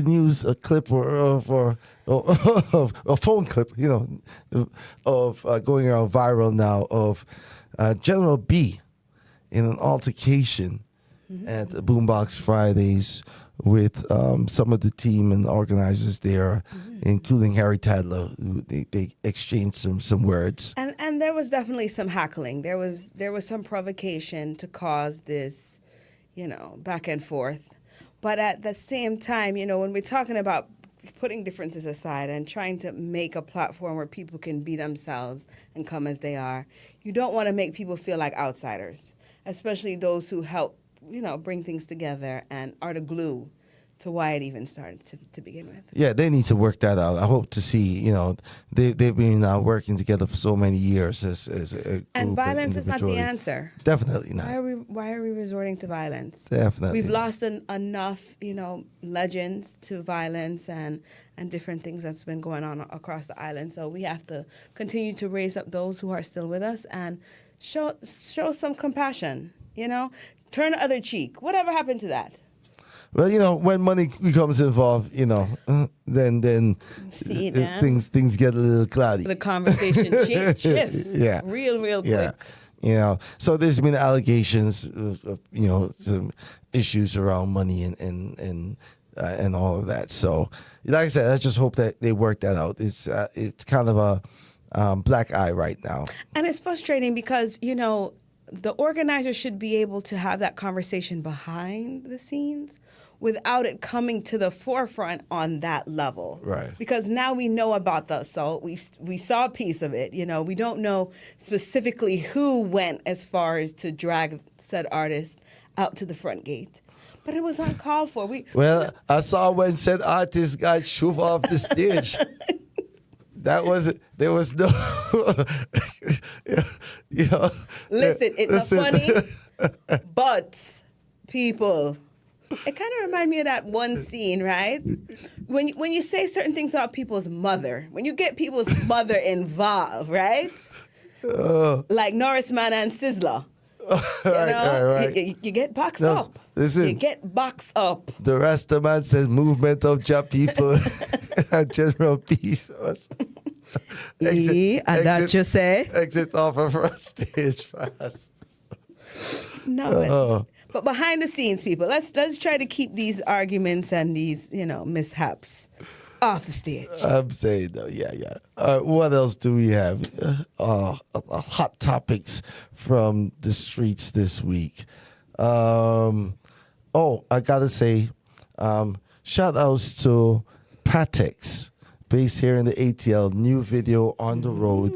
a clip or a phone clip, of going around viral now of General B in an altercation at the Boombox Fridays with some of the team and organizers there, including Harry Tadler. They exchanged some words. And there was definitely some hackling. There was some provocation to cause this, back and forth. But at the same time, when we're talking about putting differences aside and trying to make a platform where people can be themselves and come as they are, you don't want to make people feel like outsiders, especially those who help, bring things together and are the glue to why it even started to begin with. Yeah, they need to work that out. I hope to see, they've been working together for so many years as a group. And violence is not the answer. Definitely not. Why are we resorting to violence? Definitely. We've lost enough, legends to violence and different things that's been going on across the island. So we have to continue to raise up those who are still with us and show some compassion, Turn the other cheek. Whatever happened to that? Well, when money becomes involved, then things get a little cloudy. The conversation shift. Yeah. Real quick. So there's been allegations of some issues around money and all of that. So, like I said, I just hope that they work that out. It's kind of a black eye right now. And it's frustrating because, the organizers should be able to have that conversation behind the scenes without it coming to the forefront on that level. Right. Because now we know about the assault. We saw a piece of it. We don't know specifically who went as far as to drag said artist out to the front gate. But it was uncalled for. I saw when said artist got shoved off the stage. There was no, Listen, it's not funny, but people, it kind of reminded me of that one scene, right? When you say certain things about people's mother, when you get people's mother involved, right? Like Norris Man and Sizzler. Right. You get boxed up. Listen, you get boxed up. The Rasta man says movement of Jah people and general peace. That you say? Exit off of our stage fast. No, but behind the scenes, people, let's try to keep these arguments and these mishaps off the stage. I'm saying though, yeah. What else do we have? Hot topics from the streets this week. I gotta say, shout outs to Patex, based here in the ATL. New video on the road,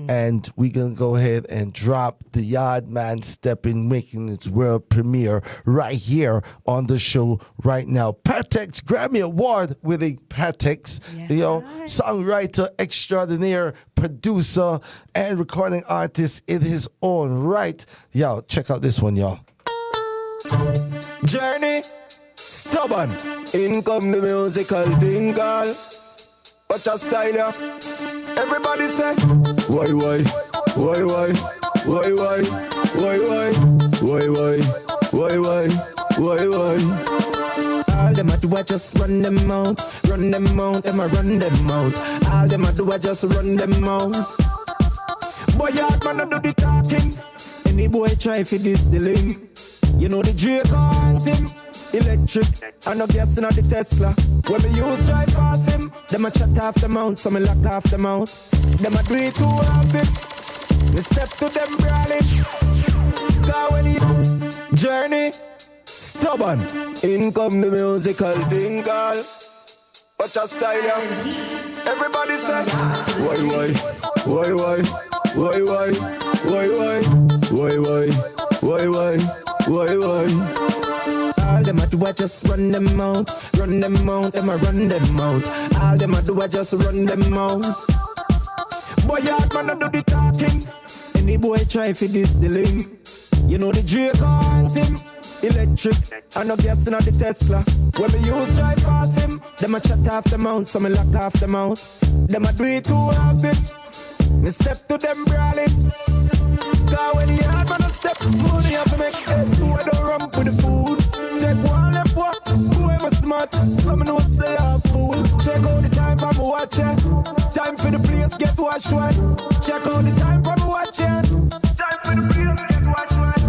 and we're gonna go ahead and drop the Yard Man Stepping, making its world premiere right here on the show right now. Patex Grammy Award winning Patex, songwriter extraordinaire, producer, and recording artist in his own right. Yo, check out this one, y'all. Journey, stubborn. In come the musical thing, girl. Watch your style, yeah. Everybody say, why, why, why, why, why, why, why, why, why, why, why, why, why, why. All them I do I just run them out, them I run them out. All them I do I just run them out. Boy, hard man I do the talking. Any boy try for this the link. You know the Drake on him. Electric, I no gas in the Tesla. When me use drive past him, them a chat off the mount, so me lock off the mount. Them a do it too often. Me step to them brawling. Cause when he journey, stubborn. In come the musical thing, girl. Watch your style, yeah. Everybody say, why, why, why, why, why, why, why, why, why, why, why, why. All them I do I just run them out, them I run them out. All them I do I just run them out. Boy, hard man I do the talking. Any boy try for this the link. You know the Drake on him. Electric, I no gas in the Tesla. When me use drive past him, them a chat off the mount, so me lock off the mount. Them a do it too often. Me step to them brawling. Cause when he hard man a step, money have to make. Boy don't rump with the food. Take one left walk, boy I'm smart. Some know say I'm fool. Check out the time for me watch it. Time for the place get washed away. Check out the time for me watch it. Time for the place get washed away.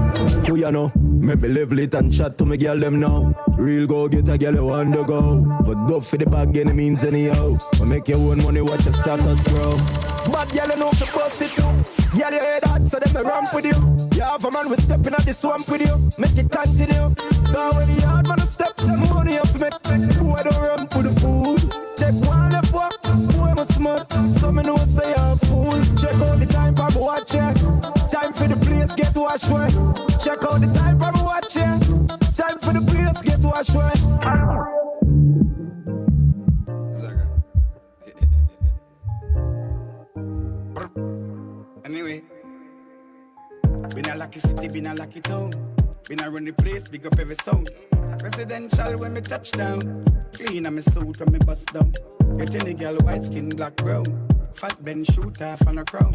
Who you know? Make me level it and chat to me girl them now. Real go get a girl you want to go. But go for the bag any means anyhow. But make your own money watch your status grow. Bad girl you know to bust it too. Girl you hear that so them me ramp with you. You have a man we stepping at the swamp with you. Make it continue. Down when the hard man step the money up me. Boy don't ramp with the food. Take one left walk. Boy must smart. So me know say you're a fool. Check out the time for me watch ya. Time for the place get washed away. Check out the time for me watch ya. Time for the place get washed away. Anyway, been a lucky city, been a lucky town. Been a run the place, big up every sound. Residential when me touch down. Clean on me suit when me bust down. Get any girl white skin, black brown. Fat Ben shoot off on a crown.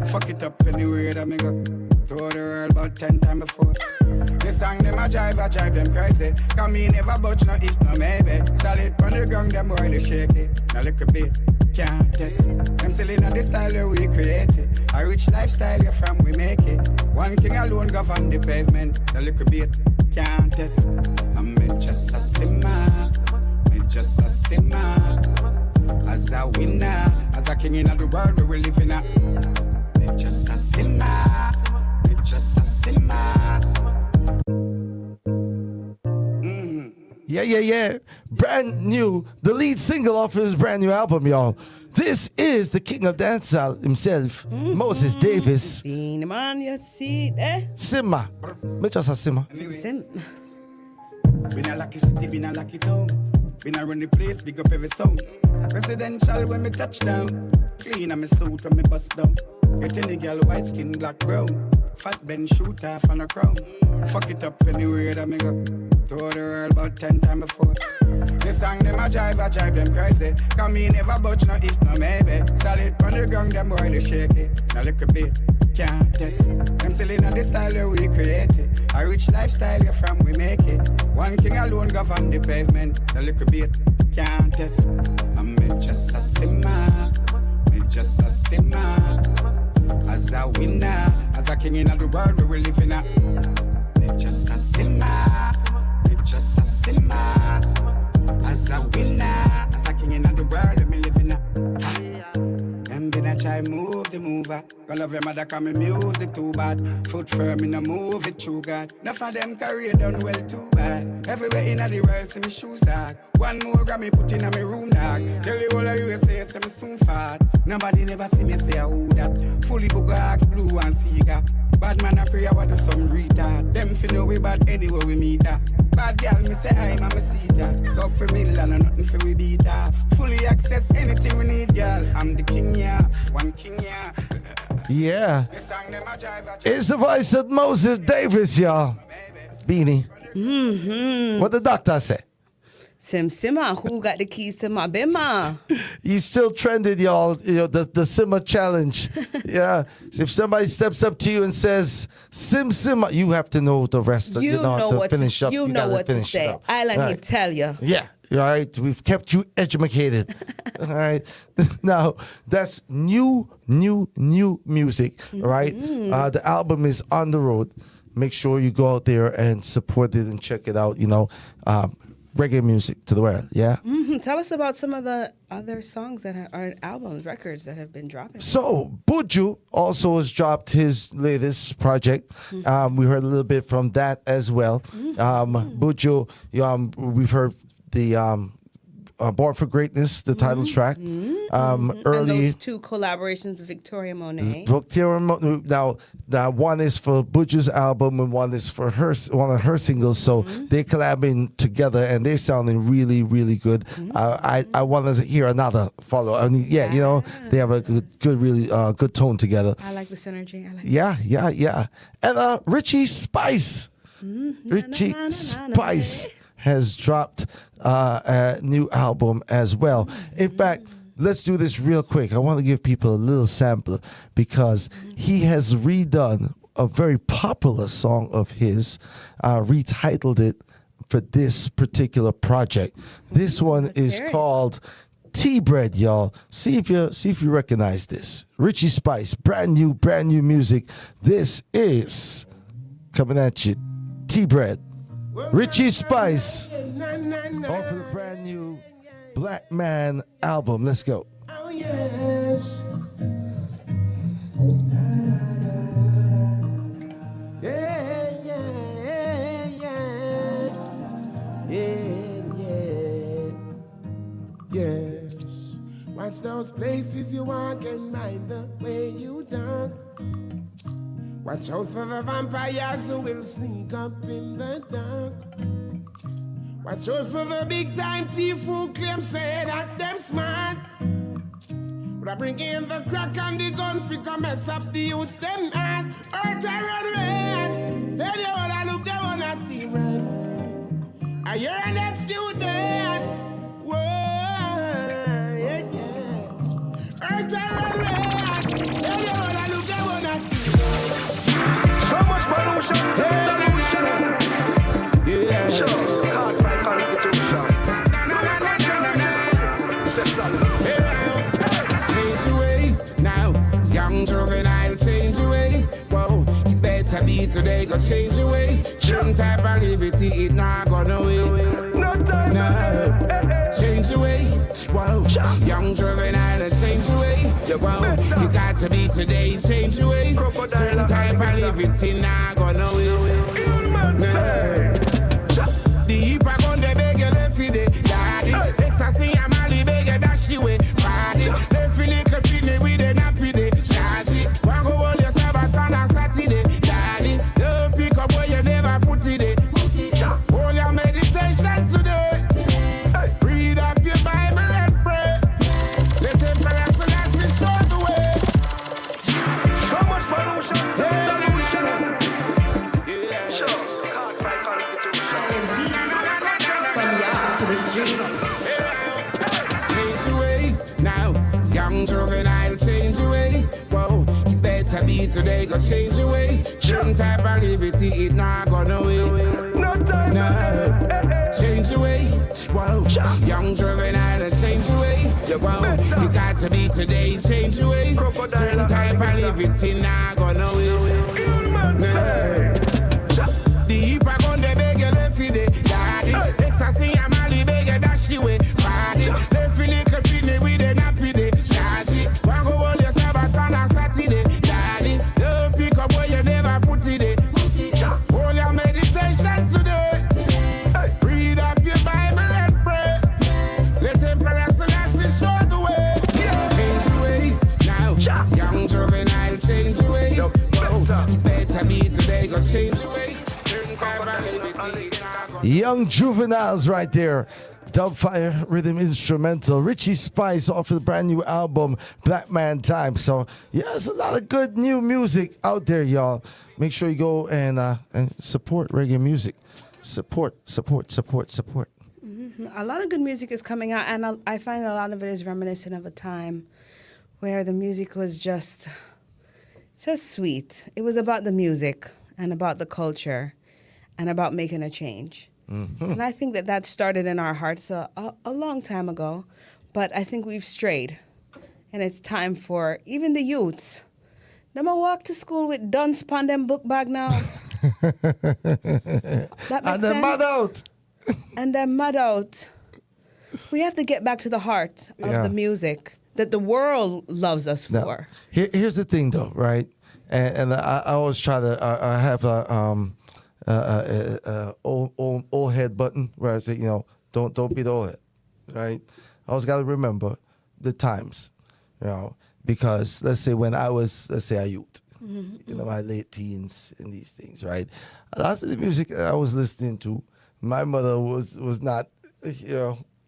Fuck it up anywhere that me go. Told the world about 10 times before. This song them I drive them crazy. Cause me never budge, no if no maybe. Solid on the ground, them boy they shake it. Now look a bit, can't test. Them selling on the style that we created. A rich lifestyle you from we make it. One king alone govern the pavement. Now look a bit, can't test. I'm just a simmer, me just a simmer. As a winner, as a king in the world we live in a. Me just a simmer, me just a simmer. Yeah. Brand new, the lead single off his brand new album, y'all. This is the king of dancehall himself, Moses Davis. Beenie man, you see it, Simma. Me just a simmer. Sim. Been a lucky city, been a lucky town. Been a run the place, big up every sound. Residential when me touch down. Clean on me suit when me bust down. Get any girl white skin, black brown. Fat Ben shoot off on a crown. Fuck it up anywhere that me go. Told the world about 10 times before. This song them I drive them crazy. Cause me never budge, no if no maybe. Solid on the ground, them boy they shake it. Now look a bit, can't test. Them selling on the style that we created. A rich lifestyle you from we make it. One king alone govern the pavement. Now look a bit, can't test. I'm just a simmer, me just a simmer. As a winner, as a king in the world we live in a. Me just a simmer, me just a simmer. As a winner, as a king in the world me live in a. Them been a try move the mover. Gonna love your mother cause me music too bad. Foot firm in a move it true God. Enough of them career done well too bad. Everywhere in the world see me shoes dog. One more Grammy put in a me room dog. Tell the whole of USA say me soon fat. Nobody never see me say who that. Fully Bugax, Blue and Sega. Bad man a pray I want do some retard. Them fi know we bad anywhere we meet that. Bad girl me say I'm a me see that. Couple million and nothing for we beat off. Fully access anything we need girl. I'm the king yeah, one king yeah. Yeah. It's the voice of Moses Davis, y'all. Beenie. What the doctor say? Simma, who got the keys to my bimmer? He's still trending, y'all. You know, the Simma challenge. Yeah. So if somebody steps up to you and says, Simma, you have to know the rest. You know to what finish to, up. you know what to say. Island, right. he tell you. Yeah. All right. We've kept you educated. All right. Now, that's new music. All right. The album is on the road. Make sure you go out there and support it and check it out. You know, reggae music to the world. Yeah. Tell us about some of the other songs that are albums, records that have been dropping. So Buju also has dropped his latest project. We heard a little bit from that as well. Buju, we've heard the Born for Greatness, the title track. Early, and those two collaborations with Victoria Monet. Now one is for Buju's album and one is for one of her singles. So they're collabing together and they're sounding really, really good. I want to hear another follow. I mean, you know, they have a good, really good tone together. I like the synergy. Yeah. And Richie Spice. Richie Spice has dropped a new album as well. In fact, let's do this real quick. I want to give people a little sample because he has redone a very popular song of his, retitled it for this particular project. This one is called Tea Bread, y'all. See if you recognize this. Richie Spice, brand new music. This is coming at you. T-Bread, Richie Spice, off of the brand new Black Man album. Let's go. Oh, yes. Yeah, yeah, yeah. Yeah, yeah. Yes. Watch those places you walk and mind the way you talk. Watch out for the vampires who will sneak up in the dark. Watch out for the big time thief who claim say that them smart. But I bring in the crack and the gun fi come mess up the youths them heart. Earth and red, tell you what I look them on a team red. I hear an ex you dead. Whoa, yeah, yeah. Earth and red, tell you what I look them on a team red. So much pollution. Yes. Change your ways now, young juvenile. Change your ways. Whoa, you better be today. Go change your ways. Certain type of liberty, it not gonna wait. No time. No. Change your ways. Whoa, young juvenile. Change your ways. Whoa, you got to be today. Change your ways. Certain type of liberty, not gonna wait. No. Deep I gon' de beg you left for the daddy. Ecstasy I'm ali beg you dash you with party. Left for little pini with the nappy day. Charge it. One go all your Sabbath on a Saturday. Daddy, don't pick up where you never put it in. Hold your meditation today. Read up your Bible and pray. Let him pray so that's the show the way. So much pollution. To the streets. Change your ways now, young juvenile. Change your ways. Whoa, you better be today. Go change your ways. Certain type of liberty, it not gonna wait. No time. No. Change your ways. Whoa, young juvenile. Change your ways. Whoa, you got to be today. Change your ways. Certain type of liberty, not gonna wait. No. Deep I gon' de beg you left for the daddy. Ecstasy I'm ali beg you dash you with party. Left for little pini with the nappy day. Charge it. One go all your Sabbath on a Saturday. Daddy, don't pick up where you never put it in. Hold your meditation today. Read up your Bible and pray. Let him pray so that's show the way. Change your ways now, young juvenile. Change your ways. Whoa, you better be today. Go change your ways. Young Juveniles right there. Dubfire rhythm instrumental. Richie Spice off of the brand new album, Black Man Time. So, yeah, there's a lot of good new music out there, y'all. Make sure you go and support reggae music. Support. Mm-hmm. A lot of good music is coming out, and I find a lot of it is reminiscent of a time where the music was just sweet. It was about the music and about the culture and about making a change. Mm-hmm. And I think that started in our hearts a long time ago, but I think we've strayed. And it's time for even the youths. Them a walk to school with dunce upon them book bag now. That makes and they're mad out. And they're mad out. We have to get back to the heart of the music that the world loves us for. Here's the thing, though, right? And I always try to have a old head button where I say, don't be the old head, right? I always got to remember the times, because let's say when I was, a youth, my late teens and these things, right? A lot of the music I was listening to, my mother was not,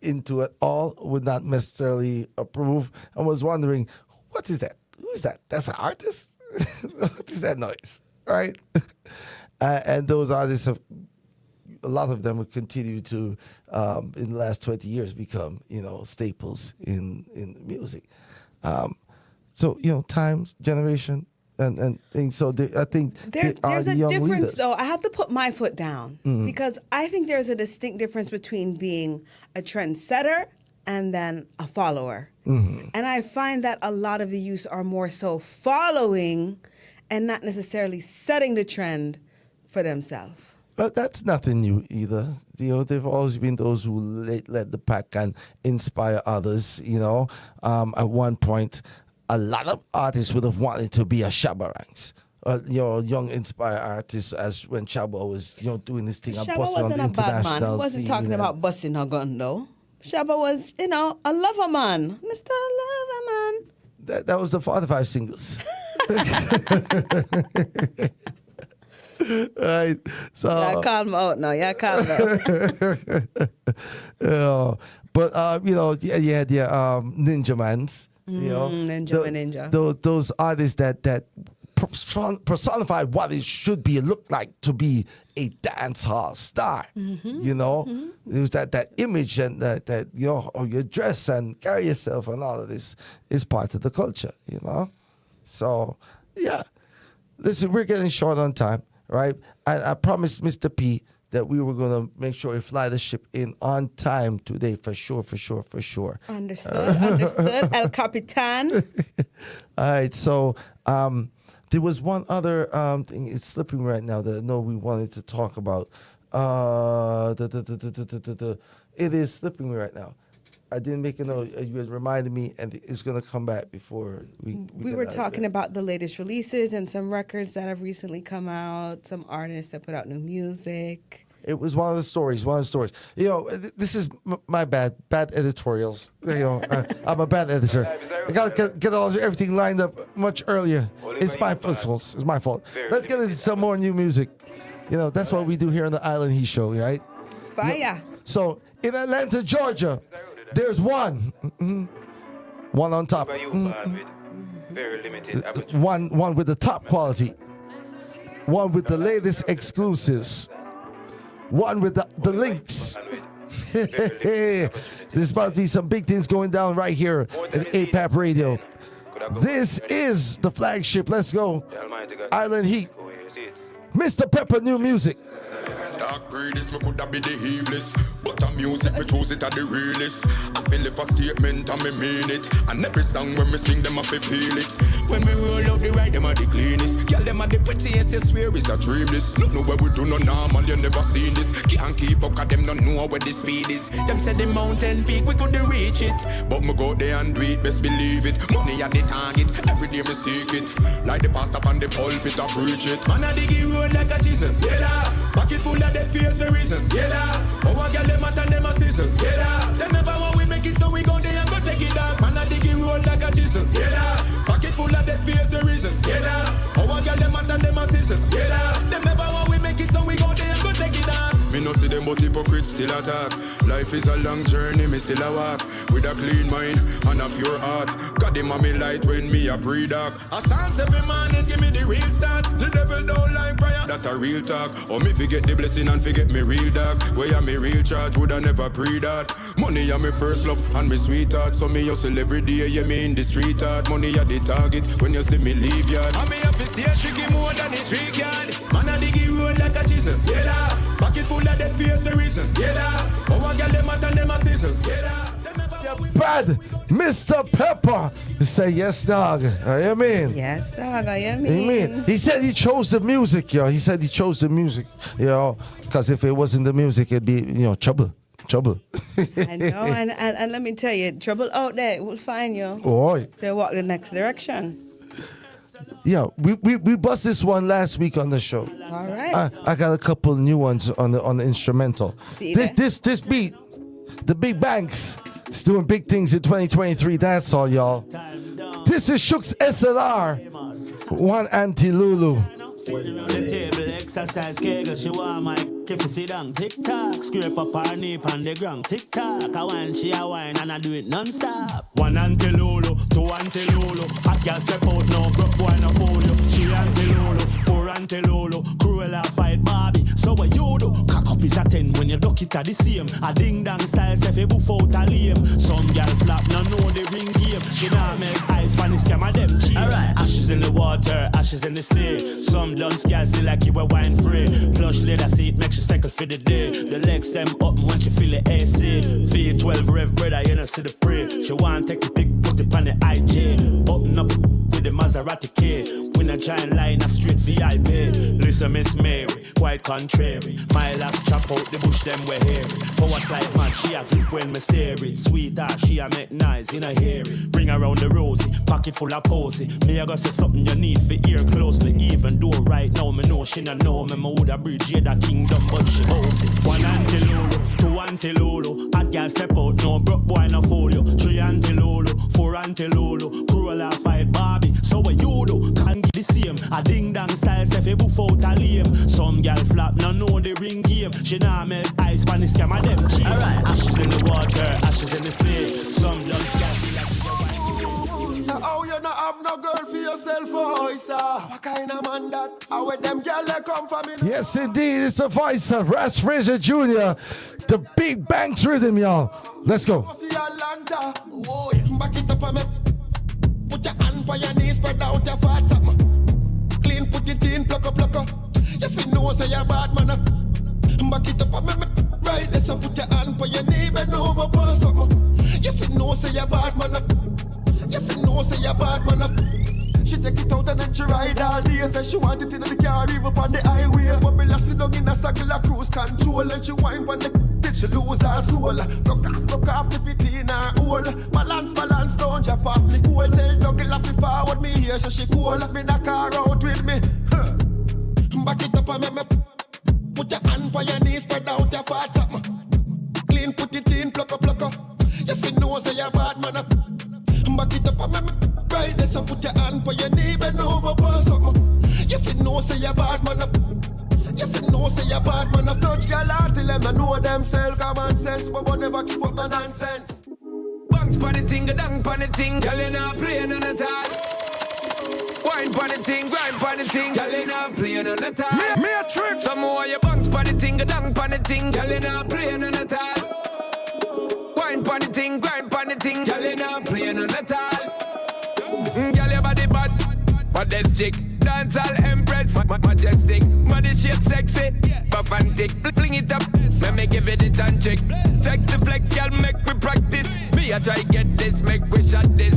into it all, would not necessarily approve, and was wondering, what is that? Who is that? That's an artist? What is that noise, right? And those artists have, a lot of them will continue to, in the last 20 years, become, staples in music. So, times, generation, and things. So I think there's a young difference, leaders. though. I have to put my foot down because I think there's a distinct difference between being a trendsetter and then a follower. Mm-hmm. And I find that a lot of the youth are more so following and not necessarily setting the trend for themselves. But that's nothing new either. There've always been those who led the pack and inspire others. At one point, a lot of artists would have wanted to be a Shabba Ranks. Young inspired artists, as when Shabba was doing this thing. Shabba wasn't a bad man. He wasn't talking about busting a gun, though. Shabba was, a lover man. Mr. Lover Man. That was the 45 singles. Right. So Yeah, calm out now. Yeah, calm out. But Ninja Mans. Ninja. Those artists that personified what it should be, looked like to be a dancehall star. It was that image and that your dress and carry yourself and all of this is part of the culture. So yeah, listen, we're getting short on time, right? I promised Mr. P that we were going to make sure we fly the ship in on time today, for sure. Understood. El Capitan. All right, so there was one other thing. It's slipping right now that I know we wanted to talk about. It is slipping me right now. I didn't make a note. You had reminded me, and it's going to come back before we were talking about the latest releases and some records that have recently come out, some artists that put out new music. It was one of the stories. This is my bad editorials. I'm a bad editor. I got to get everything lined up much earlier. It's my fault. Let's get into some more new music. That's what we do here on the Island Heat Show, right? Fire. So in Atlanta, Georgia, there's one on top. One with the top quality. One with the latest exclusives. One with the links. There's about to be some big things going down right here at APAP Radio. This is the flagship. Let's go. Island Heat. Mr. Pepper, new music. Dark breeders, me coulda be the evilest, but the music me choose it at the realest. I feel if a statement and me mean it, and every song when me sing them I feel it. When me roll out the ride, them are the cleanest. Girl, them are the prettiest, you swear is a dreamless. No where we do no normal, you never seen this. Can't keep up, cause them don't know where the speed is. Them say the mountain peak, we couldn't reach it, but me go there and do it, best believe it. Money at the target, every day me seek it. Like the pastor on the pulpit, I preach it. Man, I dig it road like a chisel, pocket full of that fears the reason, Our girl them at and them a season, Them never want we make it, so we go there and go take it up. Man a dig it road like a chisel, pocket full of that fears the reason, Our girl them at and them a season, Them never want we make it, so we go there and go take it up. Me no see them but hypocrites still attack. Life is a long journey, me still a walk with a clean mind and a pure heart. God them a me light when me a pre-dark. A Psalms every morning give me the real start. The devil don't like prayer, that's a real talk. Oh me forget the blessing and forget me real dark. Where ya me real charge would I never pre that. Money ya me first love and me sweetheart. So me hustle every day, you me in the street art. Money ya the target when you see me leave yard. And me have to stay tricky more than the trick yard. Man a dig it road like a chisel, pocket full of that fears the reason, Our girl them at and them a sizzle, Bad Mr. Pepper. Say yes, dog. I mean. Yes, dog. I mean. He said he chose the music, yo. He said he chose the music, because if it wasn't the music, it'd be, trouble. I know, and let me tell you, trouble out there will find you. Oi. So walk the next direction. Yeah, we bust this one last week on the show. All right. I got a couple new ones on the instrumental. This beat, the Big Banks, is doing big things in 2023. That's all, y'all. This is Shook's SLR, one Auntie Lulu. The table exercise kegel, she want my if you sit down, tick tock, scrape up her knee on the ground, tick tock. I want she a wine and I do it non-stop. One Auntie Lulu, two Auntie Lulu, hot girl step out now, broke boy no fool you. Three Auntie Lulu, four Auntie Lulu, Cruella fight Barbie. So what you do? Cock up is a 10 when you duck it at the same. A ding dong style, say you boof out a lame. Some girl flap, no know the ring game. She not make ice, pan the scam of them cheap. Alright, ashes in the water, ashes in the sea. Some dance girls still like you were wine free. Plush leather seat, make she cycle for the day. The legs them up when she feel the AC. V12 rev brother, you know see the prey. She want take a pic, put it on the IG. Open up with the Maserati key. We not try and line a street VIP. Listen, Miss Mary, quite contrary. My last chop out the bush, them we hear it. Powers like mad, she a grip when me stare it. Sweetheart, she a make nice in a hair it. Bring around the rosy, pocket full of posy. Me a go say something you need for ear closely. Even though right now me know she not know me. Me woulda breed Jada Kingdom, but she bossy. 1 anti-Lulu, 2 anti-Lulu. Hot girl step out, no broke boy no fool you. 3 anti-Lulu, 4 anti-Lulu. Cruella fight Barbie, so what you do? Can't get the same. A ding dong style, say fi boof out a lame. Some girl flap, no know the ring game. She nah melt ice, pan the scam of them cheap. Alright, ashes in the water, ashes in the sea. Some just got So how you not have no girl for yourself, oh, sir? What kind of man that? How with them girl they come from me? Yes, indeed. It's the voice of Ras Fraser Jr., the Big Banks rhythm, y'all. Let's go. See Atlanta, oh, back it up on me. Put your hand on your knees, spread out your fat up. Clean, put it in, pluck up. If you know, say you're bad, man. Back it up on me. Right there, so put your hand on your knee, bend over, pass up. If you know, say you're bad, man. If you know, say you're bad, man. She take it out and then she ride all day. Say she want it in the car, even on the highway. But me sit down in a circle of cruise control. And she whine on the till she lose her soul. Rock off the fit in her hole. Balance, don't drop off me cool. Tell Dougie laugh it forward me here, so she cool. Let me knock her out with me. Back it up and me. Put your hand on your knees, spread out your fat up. Clean, put it in, pluck up. If you know, say you're bad, man. Back it up and me. Right there, so put your hand on your knee, bend over, pass up. If you know, say you're bad, man. If you know, say you're bad, man. Touch girl out till them know themselves. Common sense, but we'll never keep up my nonsense. Bounce pon the ting, dang pon the ting. Girl, you not playing on the time. Wine pon the ting, grind pon the ting. Girl, you not playing on the time. Me a trick. Some more you bounce pon the ting, dang pon the ting. Girl, you not playing on the time. Wine pon the ting, grind pon the ting. Girl, you not playing on the time. Girl, your body bad, but that's chick. Dancehall empress, majestic, body shape sexy, puff and tick, fling it up, let me give it a tan trick. Sex the flex, girl, make we practice. Me I try get this, make we shot this.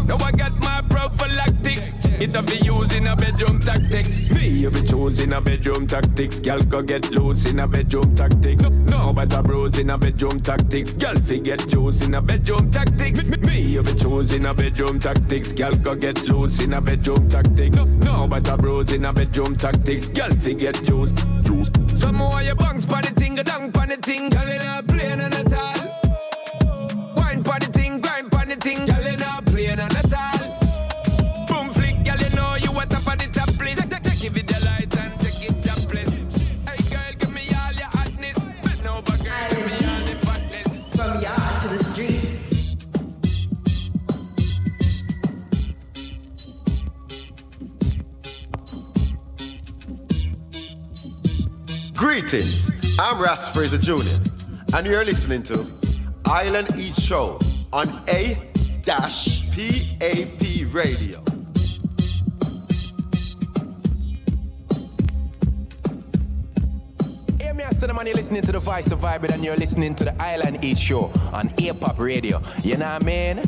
Now I got my prophylactics. It a be used in a bedroom tactics. Me if you choose in a bedroom tactics. Girl go get loose in a bedroom tactics. No better bros in a bedroom tactics. Girl forget juice in a bedroom tactics. Me if you choose in a bedroom tactics. Girl go get loose in a bedroom tactics. No better bros in a bedroom tactics. Girl forget juice. Some more you bounce pon the ting, dang pon the ting. Girl you not playing on the tall. Wine pon the ting, grind pon the ting. Girl you not playing on the tall. Boom flick, girl you know you what up on the top please. Give it the light and take it up please. Hey girl, give me all your hotness. Bend over girl, give me all the fatness. From yard to the streets. Greetings, I'm Ras Fraser Jr. and you're listening to Island Eat Show on A-PAP Radio. Hey, me, I said, man, you're listening to the Voice of Vibrant and you're listening to the Island Eat Show on APAP Radio. You know what I mean?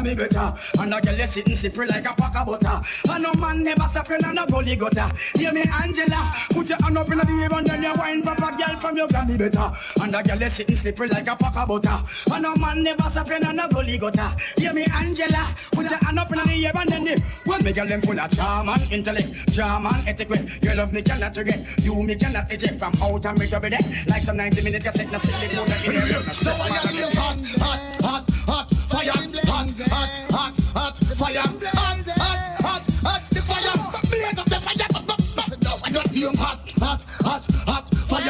Me better, and a girl sit and sip like a pack of butter. And no man never stop in a gully gutter. Hear me, Angela, put your hand up in the air and then you wine papa girl from your granny better. And a girl sit and sip like a pack of butter. And no man never stop in a gully gutter. Hear me, Angela, put your hand up in the air and then you. Well, me girl them full of charm and intellect, charm and etiquette. Your love me cannot regret, you me cannot eject from out and me double deck. Like some 90 minutes you set no silly mood in your So I got you hot, fire, hot, fire, hot, the fire, blaze up the fire. No, I got you hot, fire, hot, fire,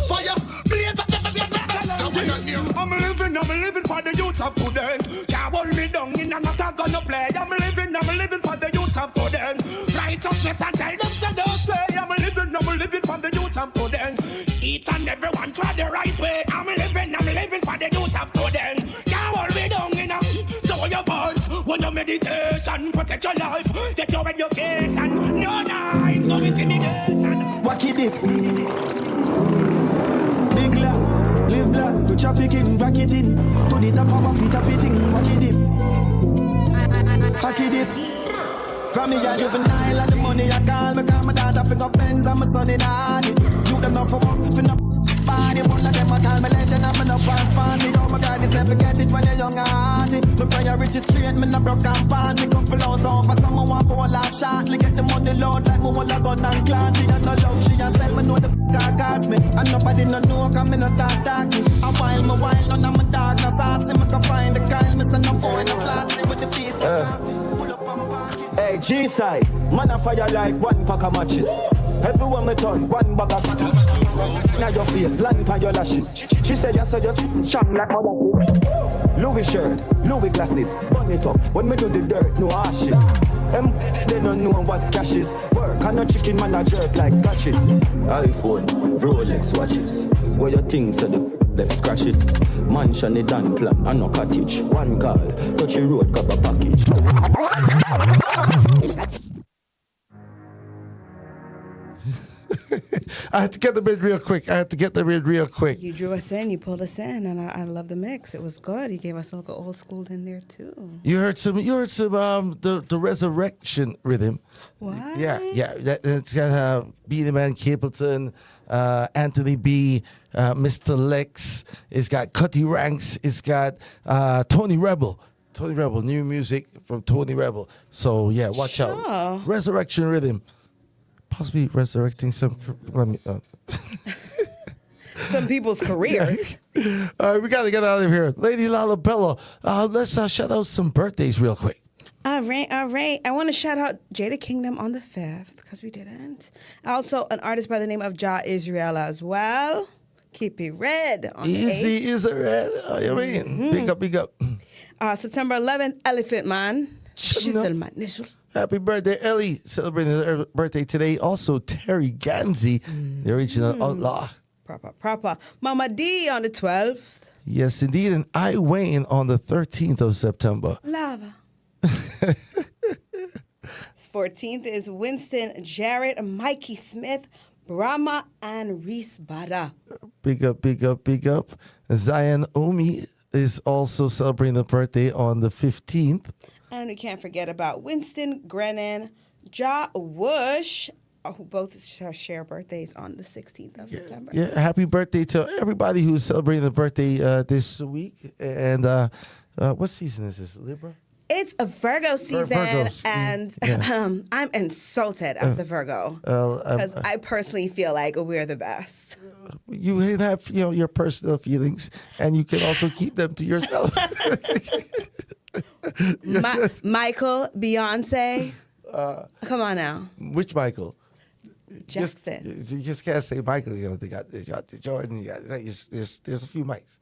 fire, blaze up the fire. I'm living for the youth of today. Can't hold me down in a not a gonna play. I'm living for the youth of today. Righteousness and tell them so don't stray. I'm living for the youth of today. each and everyone try the right way. I'm living for the youth of today. Can't hold me down, you know. So your parts, want your meditation, protect your life, get your education. No knife, no intimidation. Wack it dip. Big life, live life, go trafficking, back it in. To the top of a feet up it in, wack it dip. Wack it dip. From me a juvenile and the money I call me, call my daughter finger Benz and my son in Hardy. You them not for work, finna body. One of them a call me legend and me no pass party. Oh my God, this never forget it when you're young and hearty. My priorities straight, me no broke and pan. Me come for lost down, but someone want for a laugh shortly. Get the money load like me want a gun and clan. She a no love, she a sell me know the f*** got me. And nobody no know, cause me no talky. A while, none of my dog no saucy. Me can find the Kyle, me say no boy no flashy with the piece of coffee. Hey, G-side, man a fire like one pack of matches. Everyone me turn, one bag of now your face, land by your lashes. She said yes, so just strong like molasses. Louis shirt, Louis glasses, burn it up. When me do the dirt, no ashes. They don't know what cash is. Work and no chicken man a jerk like scratches. iPhone, Rolex watches. Where your things are the left scratches. Mansion, a done plan, and no cottage. One call, touch the road, grab a package. I had to get them in real quick. You drew us in, you pulled us in, and I love the mix. It was good. You gave us a little old school in there too. You heard some the resurrection rhythm. What? Yeah. It's got Beenie Man, Capleton, Anthony B, Mr. Lex. It's got Cutty Ranks. It's got Tony Rebel. New music from Tony Rebel. So yeah, watch out. Resurrection rhythm. Possibly resurrecting some. Some people's careers. All right, we got to get out of here. Lady Lalabella, let's shout out some birthdays real quick. All right. I want to shout out Jada Kingdom on the 5th, because we didn't. Also, an artist by the name of Ja Israel as well. Keep it red on the 8th. Easy is a red. Oh, you mean? Big up. September 11th, Elephant Man. Happy birthday, Ellie. Celebrating her birthday today. Also, Terry Ganzi, the original outlaw. Proper. Mama D on the 12th. Yes, indeed. And I Wayne on the 13th of September. Lava. 14th is Winston Jarrett, Mikey Smith, Brahma, and Reese Bada. Big up. Zion Omi is also celebrating a birthday on the 15th. And we can't forget about Winston Grennan, Ja Woosh, who both share birthdays on the 16th of September. Yeah, happy birthday to everybody who's celebrating the birthday this week. And what season is this, Libra? It's a Virgo season, and I'm insulted as a Virgo because I personally feel like we're the best. You have your personal feelings, and you can also keep them to yourself. Michael, Beyonce, come on now. Which Michael? Jackson. You just can't say Michael. They got the Jordan. There's a few mics.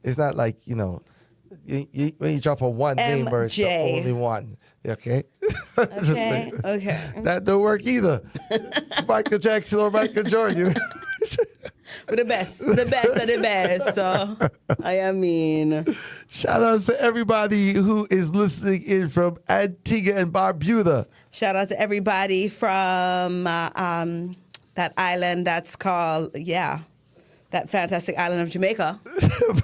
It's not like when you drop a one name or it's the only one. Okay. Okay. That don't work either. It's Michael Jackson or Michael Jordan. We're the best of the best. So, shout out to everybody who is listening in from Antigua and Barbuda. Shout out to everybody from that island that's called, that fantastic island of Jamaica.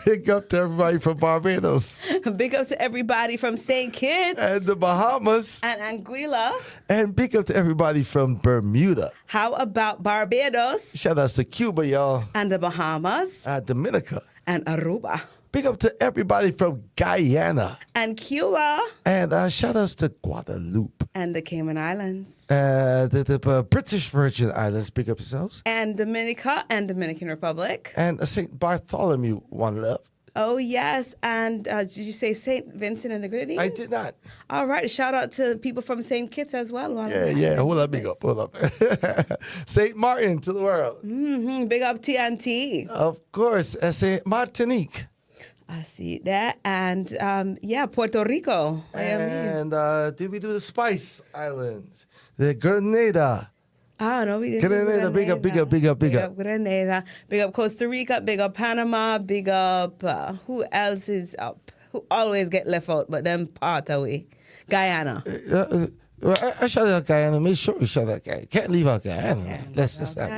Big up to everybody from Barbados. Big up to everybody from St. Kitts. And the Bahamas. And Anguilla. And big up to everybody from Bermuda. How about Barbados? Shout out to Cuba, y'all. And the Bahamas. Dominica. And Aruba. Big up to everybody from Guyana. And Cuba. And shout outs to Guadeloupe. And the Cayman Islands. The British Virgin Islands, big up yourselves. And Dominica and Dominican Republic. And St. Bartholomew, one love. Oh, yes. And did you say St. Vincent and the Grenadines? I did not. All right. Shout out to people from St. Kitts as well. Yeah. Hold up, big up. St. Martin to the world. Big up TNT. Of course. St. Martinique. I see that. And, Puerto Rico. And did we do the Spice Islands? The Grenada. Oh, no, we didn't. Grenada, big up. Big up Grenada. Big up Costa Rica. Big up Panama. Big up, who else is up? Who always get left out, but them part away? Guyana. I shout out Guyana. Make sure we shout out Guyana. Can't leave out Guyana. Yeah, let's just stop.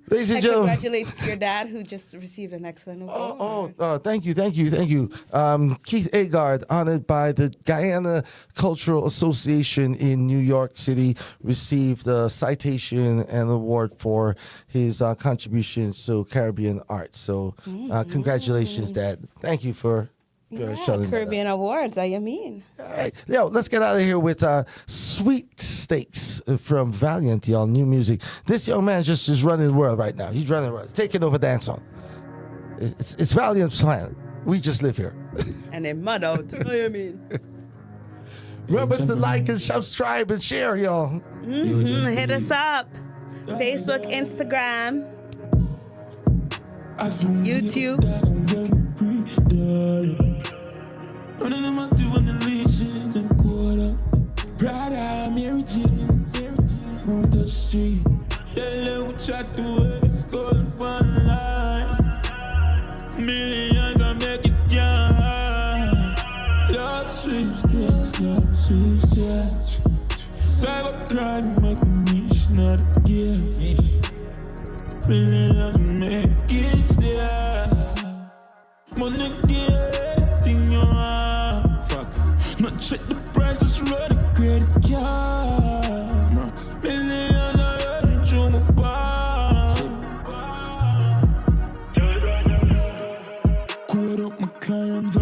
Ladies and gentlemen. Congratulations to your dad who just received an excellent award. Thank you. Keith Agard, honored by the Guyana Cultural Association in New York City, received a citation and award for his contributions to Caribbean art. So congratulations, Dad. Thank you for showing Caribbean Awards, I mean. All right. Yo, let's get out of here with Sweet Steaks from Valiant, y'all. New music. This young man just is running the world right now. He's running the world. He's taking over dancehall. It's Valiant's planet. We just live here. And they mud out. I mean. Remember to like and subscribe and share, y'all. Hit us up. Facebook, Instagram, YouTube. Running them active on the leashes and quarter. Prada, Mary Jeans, won't touch the street. They let me chat to every school and one line. Millions I make it count. Love sweeps, cybercrime make me niche, not a gift. Millions I make it still. Money getting your hand. Facts. Not check the prices, run a credit card. Max. Millions are running through my bar. Quit up my client,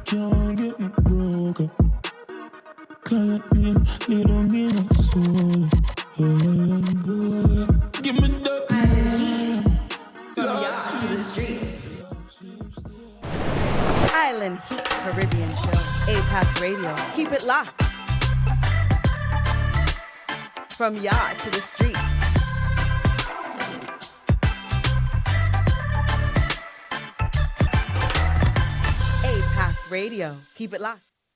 can't get me broke. Client name, you don't mean it so. Give me the from yacht to the streets. Island Heat Caribbean Show, APAP Radio. Keep it locked. From yacht to the street. APAP Radio. Keep it locked.